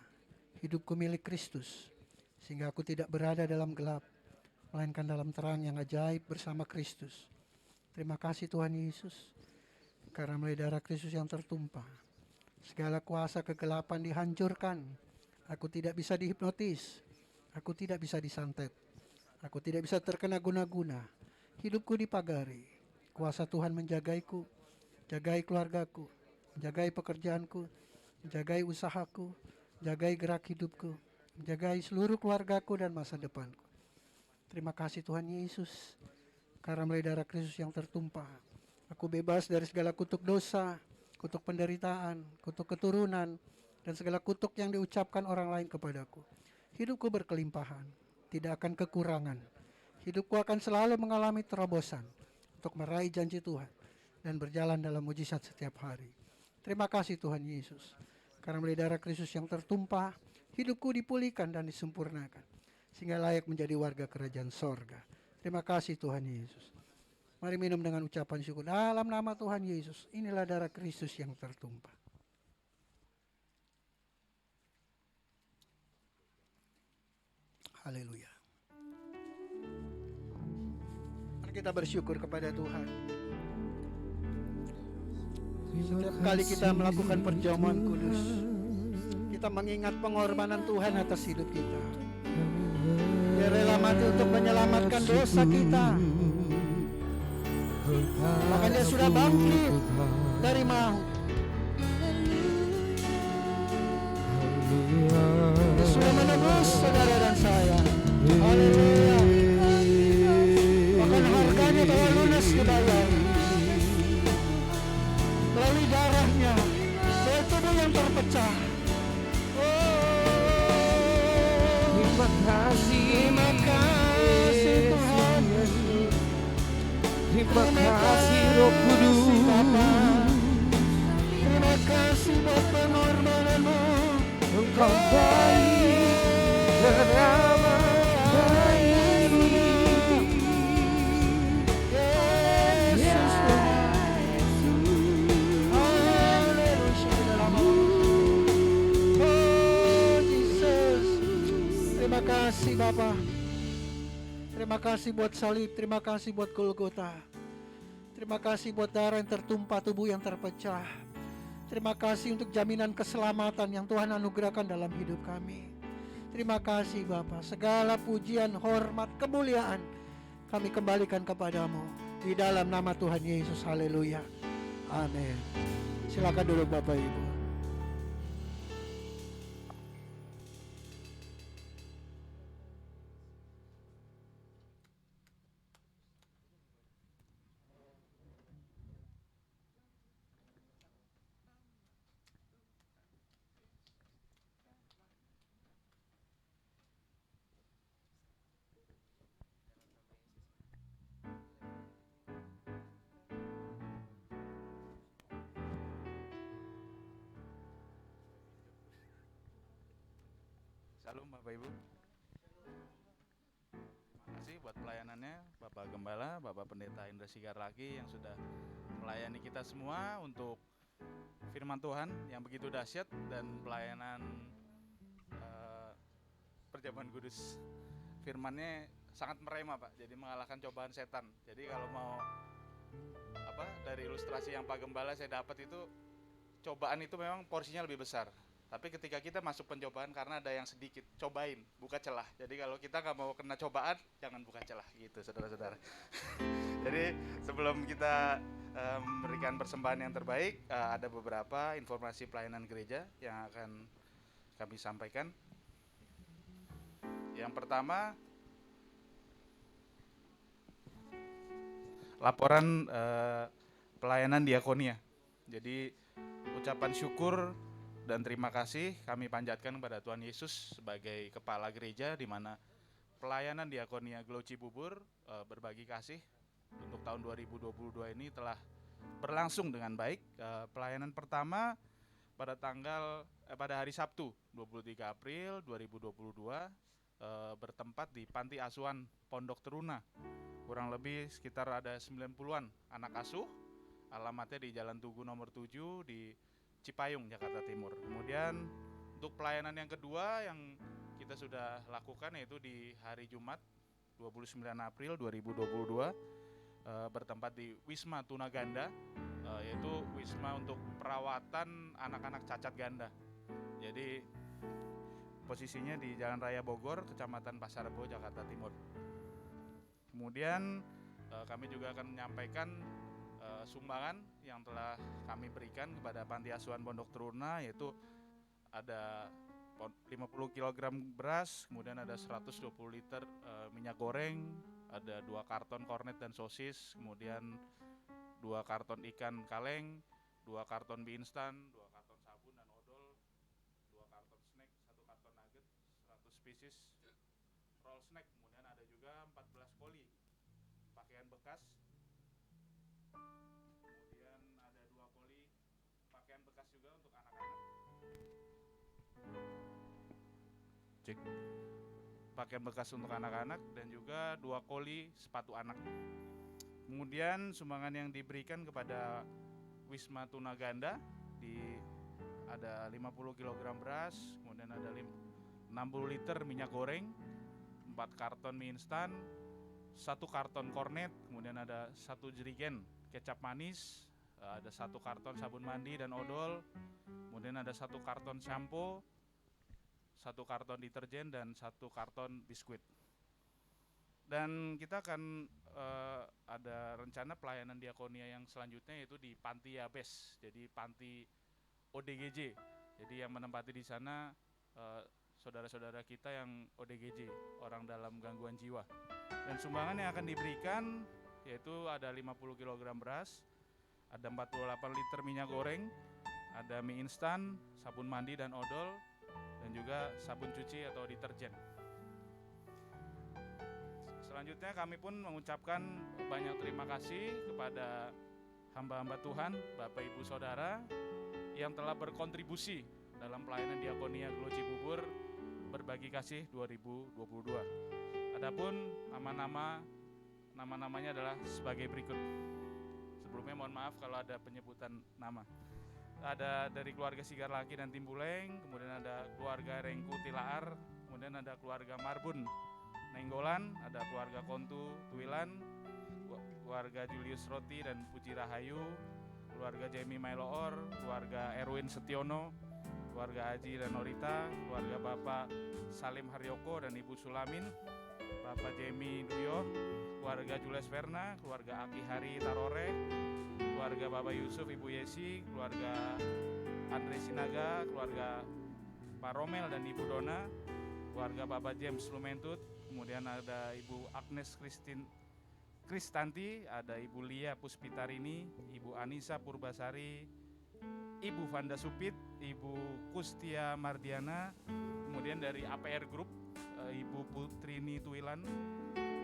hidupku milik Kristus, sehingga aku tidak berada dalam gelap, melainkan dalam terang yang ajaib bersama Kristus. Terima kasih Tuhan Yesus, karena melalui darah Kristus yang tertumpah, segala kuasa kegelapan dihancurkan. Aku tidak bisa dihipnotis, aku tidak bisa disantet, aku tidak bisa terkena guna-guna. Hidupku dipagari, kuasa Tuhan menjagaiku, jagai keluargaku, jagai pekerjaanku, jagai usahaku, jagai gerak hidupku, jagai seluruh keluargaku dan masa depanku. Terima kasih Tuhan Yesus, karena melalui darah Kristus yang tertumpah, aku bebas dari segala kutuk dosa, kutuk penderitaan, kutuk keturunan, dan segala kutuk yang diucapkan orang lain kepadaku. Hidupku berkelimpahan, tidak akan kekurangan. Hidupku akan selalu mengalami terobosan untuk meraih janji Tuhan dan berjalan dalam mujizat setiap hari. Terima kasih Tuhan Yesus, karena melalui darah Kristus yang tertumpah, hidupku dipulihkan dan disempurnakan, sehingga layak menjadi warga kerajaan sorga. Terima kasih Tuhan Yesus. Mari minum dengan ucapan syukur dalam nama Tuhan Yesus. Inilah darah Kristus yang tertumpah. Haleluya. Mari kita bersyukur kepada Tuhan. Setiap kali kita melakukan perjamuan kudus, kita mengingat pengorbanan Tuhan atas hidup kita. Dia rela mati untuk menyelamatkan dosa kita. Maka dia sudah bangkit dari maut. Dia sudah menebus saudara dan saya. Haleluya. Bahkan harganya telah lunas dibayar. Melalui darahnya, melalui tubuh yang terpecah. Terima kasih. Terima kasih. Bapa. Terima kasih buat salib, terima kasih buat Golgota. Terima kasih buat darah yang tertumpah, tubuh yang terpecah. Terima kasih untuk jaminan keselamatan yang Tuhan anugerahkan dalam hidup kami. Terima kasih Bapa. Segala pujian, hormat, kemuliaan kami kembalikan kepadamu. Di dalam nama Tuhan Yesus, haleluya. Amin. Silakan duduk Bapak Ibu. Shalom Bapak Ibu. Terima kasih buat pelayanannya Bapak Gembala, Bapak Pendeta Indra Sigar lagi yang sudah melayani kita semua untuk firman Tuhan yang begitu dahsyat dan pelayanan perjamuan kudus. Firmannya sangat merema Pak, jadi mengalahkan cobaan setan. Jadi kalau mau dari ilustrasi yang Pak Gembala saya dapat itu, cobaan itu memang porsinya lebih besar. Tapi ketika kita masuk pencobaan karena ada yang sedikit, cobain, buka celah. Jadi kalau kita nggak mau kena cobaan, jangan buka celah gitu saudara-saudara. Jadi sebelum kita memberikan persembahan yang terbaik, ada beberapa informasi pelayanan gereja yang akan kami sampaikan. Yang pertama, laporan pelayanan diakonia. Jadi ucapan syukur dan terima kasih kami panjatkan kepada Tuhan Yesus sebagai kepala gereja, di mana pelayanan diakonia Glow Cibubur berbagi kasih untuk tahun 2022 ini telah berlangsung dengan baik. Pelayanan pertama pada hari Sabtu 23 April 2022 bertempat di Panti Asuhan Pondok Teruna. Kurang lebih sekitar ada 90-an anak asuh. Alamatnya di Jalan Tugu nomor 7 di Cipayung, Jakarta Timur. Kemudian untuk pelayanan yang kedua yang kita sudah lakukan yaitu di hari Jumat 29 April 2022 bertempat di Wisma Tunaganda, yaitu wisma untuk perawatan anak-anak cacat ganda. Jadi posisinya di Jalan Raya Bogor, Kecamatan Pasar Rebo, Jakarta Timur. Kemudian kami juga akan menyampaikan sumbangan yang telah kami berikan kepada Panti Asuhan Pondok Teruna, yaitu ada 50 kg beras, kemudian ada 120 liter minyak goreng, ada 2 karton kornet dan sosis, kemudian 2 karton ikan kaleng, 2 karton mie instan, 2 karton sabun dan odol, 2 karton snack, 1 karton nugget, 100 pieces roll snack, kemudian ada juga 14 koli pakaian bekas. Bekas juga untuk anak-anak. Cek. Pakaian bekas untuk anak-anak dan juga 2 koli sepatu anak. Kemudian sumbangan yang diberikan kepada Wisma Tunaganda ada 50 kg beras, kemudian ada 60 liter minyak goreng, 4 karton mie instan, 1 karton kornet, kemudian ada 1 jerigen kecap manis, ada 1 karton sabun mandi dan odol, kemudian ada 1 karton shampoo, 1 karton deterjen dan 1 karton biskuit. Dan kita akan ada rencana pelayanan diakonia yang selanjutnya yaitu di Panti Yabes, jadi Panti ODGJ. Jadi yang menempati di sana saudara-saudara kita yang ODGJ, orang dalam gangguan jiwa. Dan sumbangan yang akan diberikan yaitu ada 50 kg beras, ada 48 liter minyak goreng, ada mie instan, sabun mandi dan odol, dan juga sabun cuci atau deterjen. Selanjutnya kami pun mengucapkan banyak terima kasih kepada hamba-hamba Tuhan, Bapak Ibu Saudara yang telah berkontribusi dalam pelayanan diakonia Glow Cibubur berbagi kasih 2022. Adapun nama-namanya adalah sebagai berikut. Sebelumnya mohon maaf kalau ada penyebutan nama. Ada dari keluarga Sigar Laki dan Timbuleng, kemudian ada keluarga Rengku Tilaar, kemudian ada keluarga Marbun Nainggolan, ada keluarga Kontu Tuilan, keluarga Julius Roti dan Puji Rahayu, keluarga Jamie Mailoor, keluarga Erwin Setiono, keluarga Aji dan Norita, keluarga Bapak Salim Haryoko dan Ibu Sulamin, Bapak Jamie Duyo, keluarga Jules Verna, keluarga Aki Hari Tarore, keluarga Bapak Yusuf, Ibu Yesi, keluarga Andre Sinaga, keluarga Pak Romel dan Ibu Dona, keluarga Bapak James Lumentut, kemudian ada Ibu Agnes Kristanti, ada Ibu Lia Puspitarini, Ibu Anissa Purbasari, Ibu Vanda Supit, Ibu Kustia Mardiana, kemudian dari APR Group, Ibu Putrini Tuilan,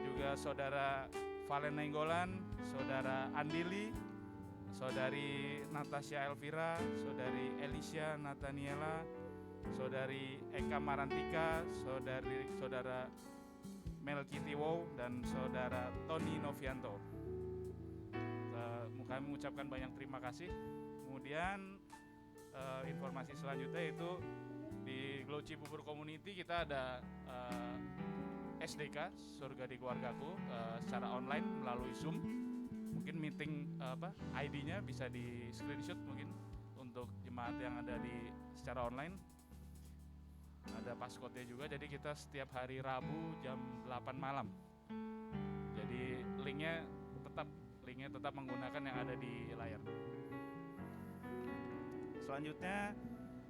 juga Saudara Valen Nainggolan, Saudara Andili, Saudari Natasha Elvira, Saudari Elisha Nathaniela, Saudari Eka Marantika, Saudara Melki Tiwow, dan Saudara Tony Novianto. Kami mengucapkan banyak terima kasih. Kemudian informasi selanjutnya itu di Glow Cibubur Community kita ada SDK Surga di Keluargaku secara online melalui Zoom. Mungkin meeting ID-nya bisa di screenshot mungkin untuk jemaat yang ada di secara online. Ada passcode-nya juga, jadi kita setiap hari Rabu jam 8 malam. Jadi linknya tetap menggunakan yang ada di layar. Selanjutnya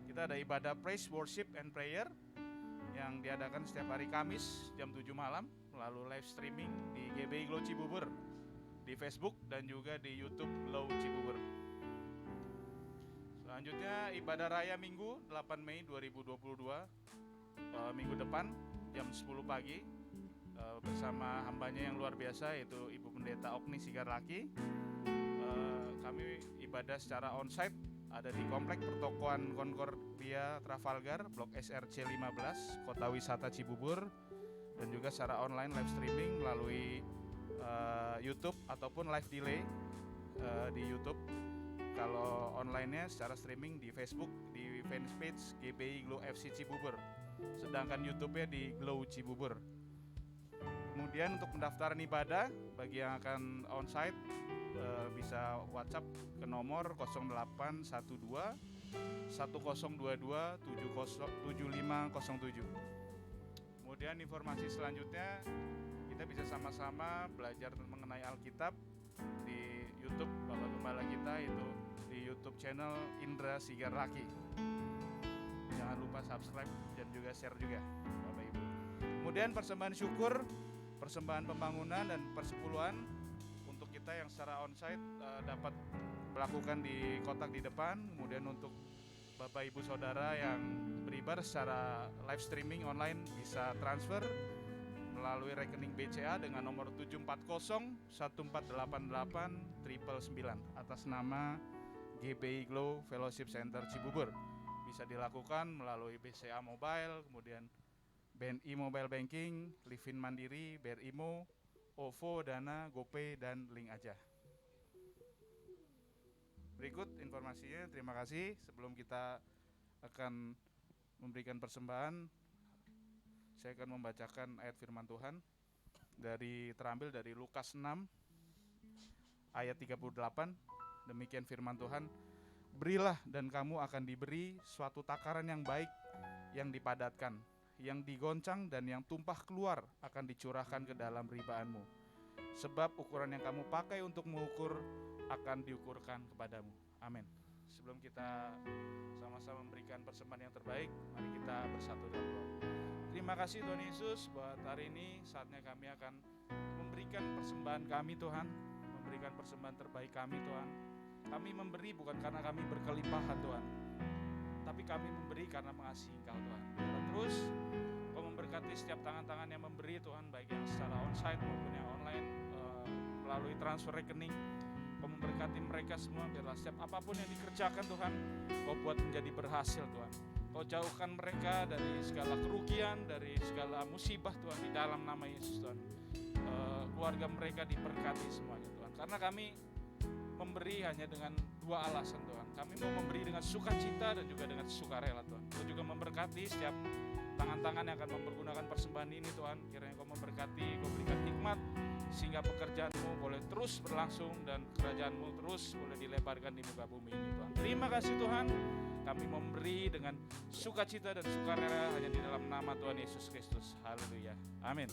kita ada ibadah praise, worship, and prayer yang diadakan setiap hari Kamis jam 7 malam melalui live streaming di GBI Glow Cibubur, di Facebook dan juga di YouTube Glow Cibubur. Selanjutnya ibadah raya Minggu 8 Mei 2022 minggu depan jam 10 pagi bersama hambanya yang luar biasa yaitu Ibu Pendeta Okni Sigarlaki. Kami ibadah secara onsite ada di Komplek Pertokoan Concordia Trafalgar Blok SRC 15 Kota Wisata Cibubur, dan juga secara online live streaming melalui YouTube ataupun live delay di YouTube. Kalau online-nya secara streaming di Facebook di fanpage GBI Glow FC Cibubur, sedangkan YouTube-nya di Glow Cibubur. Kemudian untuk pendaftaran ibadah bagi yang akan onsite bisa WhatsApp ke nomor 0812 1022 7507. Kemudian informasi selanjutnya kita bisa sama-sama belajar mengenai Alkitab di YouTube Bapak Gembala kita, itu di YouTube channel Indra Sigarlaki. Jangan lupa subscribe dan juga share juga Bapak Ibu. Kemudian persembahan syukur, persembahan pembangunan dan persepuluhan untuk kita yang secara onsite dapat melakukan di kotak di depan. Kemudian untuk Bapak Ibu Saudara yang beribadah secara live streaming online bisa transfer melalui rekening BCA dengan nomor 740 1488 999 atas nama GBI Glow Fellowship Center Cibubur. Bisa dilakukan melalui BCA Mobile, kemudian BNI Mobile Banking, Livin Mandiri, BRIMO, OVO, Dana, GoPay, dan Link Aja. Berikut informasinya, terima kasih. Sebelum kita akan memberikan persembahan, saya akan membacakan ayat firman Tuhan terambil dari Lukas 6 ayat 38. Demikian firman Tuhan, berilah dan kamu akan diberi suatu takaran yang baik, yang dipadatkan, yang digoncang dan yang tumpah keluar akan dicurahkan ke dalam ribaanmu. Sebab ukuran yang kamu pakai untuk mengukur akan diukurkan kepadamu. Amin. Sebelum kita sama-sama memberikan persembahan yang terbaik, mari kita bersatu dalam doa. Terima kasih Tuhan Yesus, buat hari ini saatnya kami akan memberikan persembahan kami Tuhan, memberikan persembahan terbaik kami Tuhan. Kami memberi bukan karena kami berkelimpahan Tuhan, tapi kami memberi karena mengasihi Engkau Tuhan. Biarlah terus Kau memberkati setiap tangan-tangan yang memberi Tuhan, baik yang secara onsite maupun yang online melalui transfer rekening. Kau memberkati mereka semua, biarlah setiap apapun yang dikerjakan Tuhan, Kau buat menjadi berhasil Tuhan. Kau jauhkan mereka dari segala kerugian, dari segala musibah Tuhan, di dalam nama Yesus Tuhan. Keluarga mereka diberkati semuanya Tuhan. Karena kami memberi hanya dengan dua alasan Tuhan. Kami mau memberi dengan sukacita dan juga dengan sukarela Tuhan. Kau juga memberkati setiap tangan-tangan yang akan mempergunakan persembahan ini Tuhan, kiranya Kau memberkati, Kau berikan hikmat, sehingga pekerjaanmu boleh terus berlangsung dan kerajaanmu terus boleh dilebarkan di muka bumi ini Tuhan. Terima kasih Tuhan, kami memberi dengan sukacita dan sukarela hanya di dalam nama Tuhan Yesus Kristus. Haleluya, amin.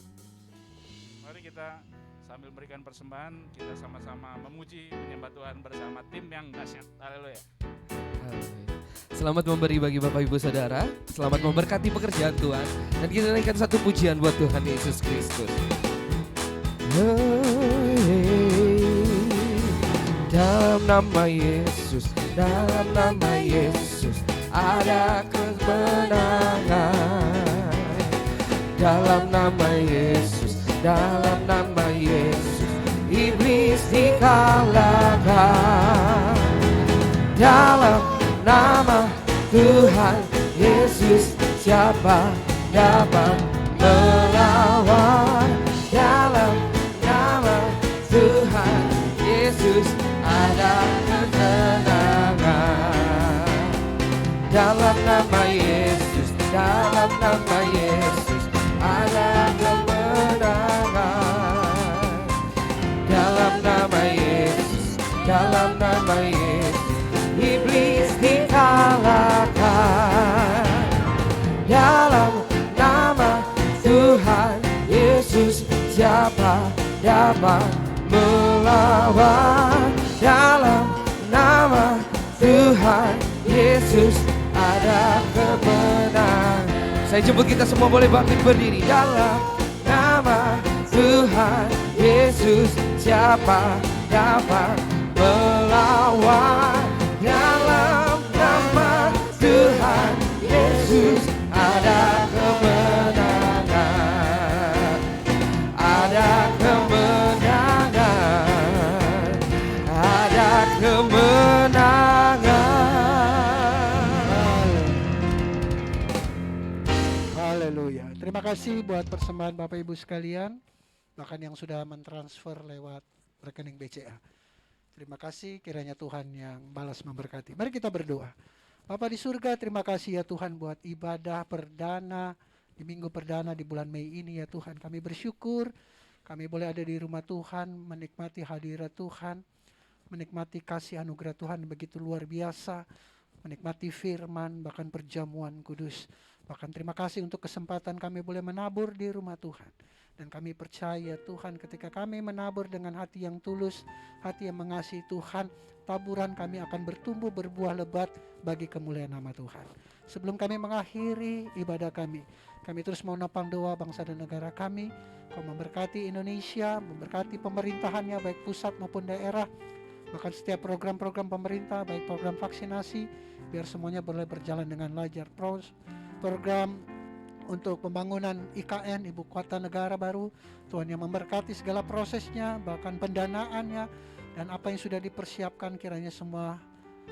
Mari kita sambil memberikan persembahan, kita sama-sama memuji, menyembah Tuhan bersama tim yang dahsyat. Haleluya. Selamat memberi bagi Bapak Ibu Saudara. Selamat memberkati pekerjaan Tuhan. Dan kita naikkan satu pujian buat Tuhan Yesus Kristus. Dalam nama Yesus, dalam nama Yesus ada kemenangan. Dalam nama Yesus, dalam nama Yesus iblis dikalahkan. Dalam nama Tuhan Yesus siapa dapat melawan? Dalam nama Tuhan Yesus ada ketenangan. Dalam nama Yesus, dalam nama Yesus ada kemenangan. Dalam nama Yesus, dalam nama Yesus iblis dikalahkan. Dalam nama Tuhan Yesus siapa dapat melawan? Dalam nama Tuhan Yesus ada kemenangan. Saya jemput kita semua boleh bangkit berdiri. Dalam nama Tuhan Yesus siapa dapat melawan? Dalam nama Tuhan Yesus ada kemenangan. Ada kemenangan. Ada kemenangan. Haleluya. Terima kasih buat persembahan Bapak Ibu sekalian, bahkan yang sudah mentransfer lewat rekening BCA. Terima kasih, kiranya Tuhan yang balas memberkati. Mari kita berdoa. Bapa di surga, terima kasih ya Tuhan buat ibadah perdana di minggu perdana di bulan Mei ini ya Tuhan. Kami bersyukur kami boleh ada di rumah Tuhan, menikmati hadirat Tuhan, menikmati kasih anugerah Tuhan begitu luar biasa, menikmati firman, bahkan perjamuan kudus. Bahkan terima kasih untuk kesempatan kami boleh menabur di rumah Tuhan. Dan kami percaya Tuhan ketika kami menabur dengan hati yang tulus, hati yang mengasihi Tuhan, taburan kami akan bertumbuh berbuah lebat bagi kemuliaan nama Tuhan. Sebelum kami mengakhiri ibadah kami terus mau nopang doa bangsa dan negara kami. Kau memberkati Indonesia, memberkati pemerintahannya baik pusat maupun daerah, bahkan setiap program-program pemerintah, baik program vaksinasi, biar semuanya boleh berjalan dengan lancar. Program untuk pembangunan IKN, Ibu Kota Negara baru, Tuhan yang memberkati segala prosesnya, bahkan pendanaannya, dan apa yang sudah dipersiapkan kiranya semua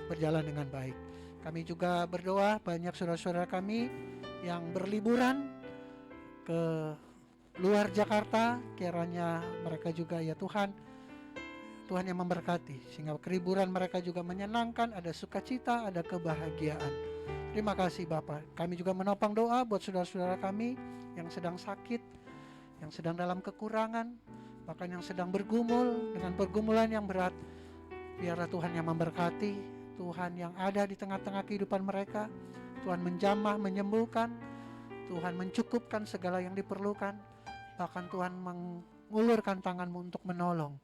berjalan dengan baik. Kami juga berdoa banyak saudara-saudara kami yang berliburan ke luar Jakarta, kiranya mereka juga ya Tuhan yang memberkati, sehingga keriburan mereka juga menyenangkan, ada sukacita, ada kebahagiaan. Terima kasih Bapak. Kami juga menopang doa buat saudara-saudara kami yang sedang sakit, yang sedang dalam kekurangan, bahkan yang sedang bergumul dengan pergumulan yang berat. Biarlah Tuhan yang memberkati, Tuhan yang ada di tengah-tengah kehidupan mereka. Tuhan menjamah, menyembuhkan, Tuhan mencukupkan segala yang diperlukan. Bahkan Tuhan mengulurkan tangan-Mu untuk menolong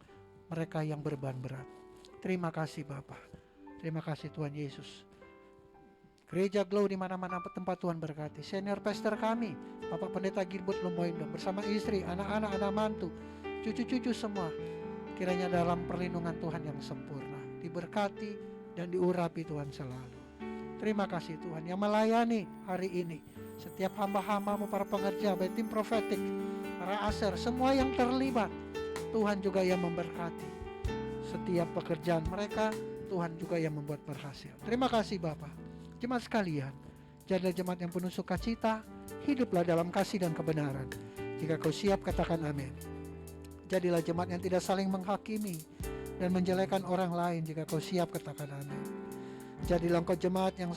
mereka yang beban berat. Terima kasih Bapak. Terima kasih Tuhan Yesus. Gereja Glow di mana-mana tempat Tuhan berkati. Senior pastor kami, Bapak Pendeta Gilbert Lumboindo, bersama istri, anak-anak, anak mantu, cucu-cucu semua, kiranya dalam perlindungan Tuhan yang sempurna, diberkati dan diurapi Tuhan selalu. Terima kasih Tuhan yang melayani hari ini. Setiap hamba-hamba-Mu, para pengerja, baik tim profetik, para aser, semua yang terlibat, Tuhan juga yang memberkati. Setiap pekerjaan mereka, Tuhan juga yang membuat berhasil. Terima kasih Bapak. Jemaat sekalian, jadilah jemaat yang penuh sukacita, hiduplah dalam kasih dan kebenaran. Jika kau siap, katakan amin. Jadilah jemaat yang tidak saling menghakimi dan menjelekan orang lain. Jika kau siap, katakan amin. Jadilah engkau jemaat yang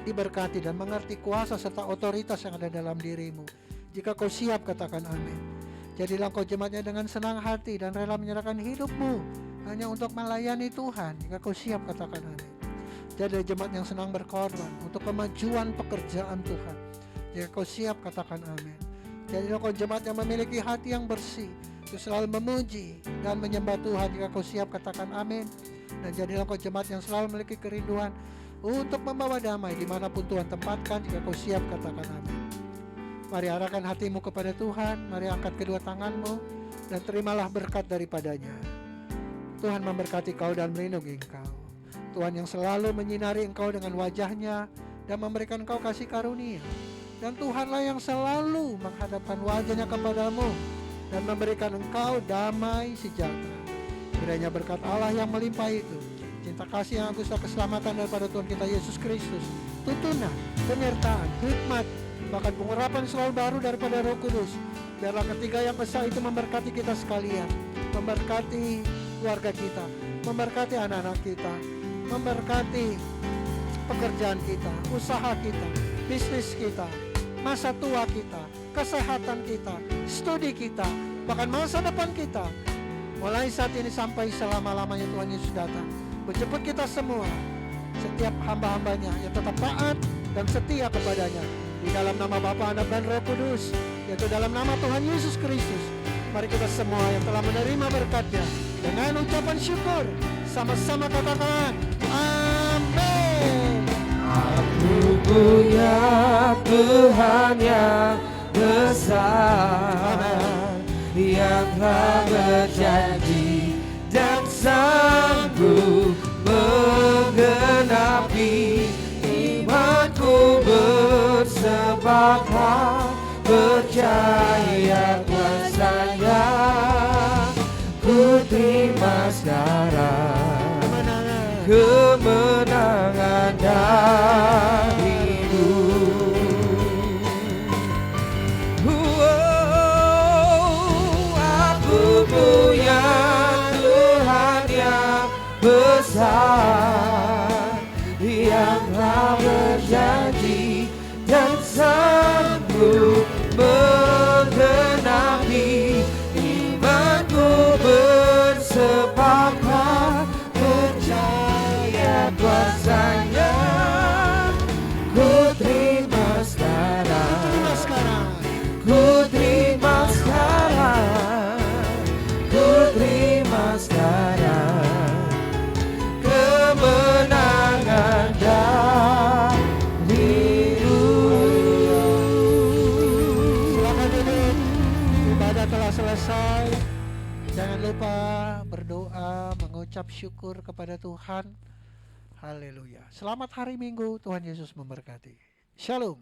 diberkati dan mengerti kuasa serta otoritas yang ada dalam dirimu. Jika kau siap, katakan amin. Jadilah kau jemaatnya dengan senang hati dan rela menyerahkan hidupmu hanya untuk melayani Tuhan. Jika kau siap, katakan amin. Jadilah jemaat yang senang berkorban untuk kemajuan pekerjaan Tuhan. Jika kau siap, katakan amin. Jadilah kau jemaat yang memiliki hati yang bersih, untuk selalu memuji dan menyembah Tuhan. Jika kau siap, katakan amin. Dan jadilah kau jemaat yang selalu memiliki kerinduan untuk membawa damai dimanapun Tuhan tempatkan. Jika kau siap, katakan amin. Mari arahkan hatimu kepada Tuhan. Mari angkat kedua tanganmu dan terimalah berkat daripadanya. Tuhan memberkati kau dan melindungi engkau. Tuhan yang selalu menyinari engkau dengan wajahnya dan memberikan engkau kasih karunia. Dan Tuhanlah yang selalu menghadapkan wajahnya kepadamu dan memberikan engkau damai sejahtera. Kiranya berkat Allah yang melimpah itu, cinta kasih yang agung, keselamatan daripada Tuhan kita Yesus Kristus, tuntunan, penyertaan, hikmat, bahkan pengurapan selalu baru daripada Roh Kudus. Biarlah ketiga yang besar itu memberkati kita sekalian, memberkati keluarga kita, memberkati anak-anak kita, memberkati pekerjaan kita, usaha kita, bisnis kita, masa tua kita, kesehatan kita, studi kita, bahkan masa depan kita. Mulai saat ini sampai selama-lamanya Tuhan Yesus datang menjemput kita semua, setiap hamba-hambanya yang tetap taat dan setia kepadanya. Di dalam nama Bapa, Anak dan Roh Kudus, yaitu dalam nama Tuhan Yesus Kristus. Mari kita semua yang telah menerima berkat-Nya dengan ucapan syukur sama-sama katakan amin. Aku punya Tuhan yang besar, yang telah berjanji dan sanggup menggenapi. Imanku bersepakat percaya kuasa-Nya. Ku terima sekarang kemenangan darimu. Aku punya Tuhan yang besar, yang telah berjanji dan sanggup menggenapi. Imanku bersepakat percaya kuasa-Nya. Ku terima sekarang, ku terima sekarang, ku terima sekarang kemenangan darimu. Silakan duduk. Ibadah telah selesai. Jangan lupa berdoa, mengucap syukur kepada Tuhan. Haleluya. Selamat hari Minggu, Tuhan Yesus memberkati. Shalom.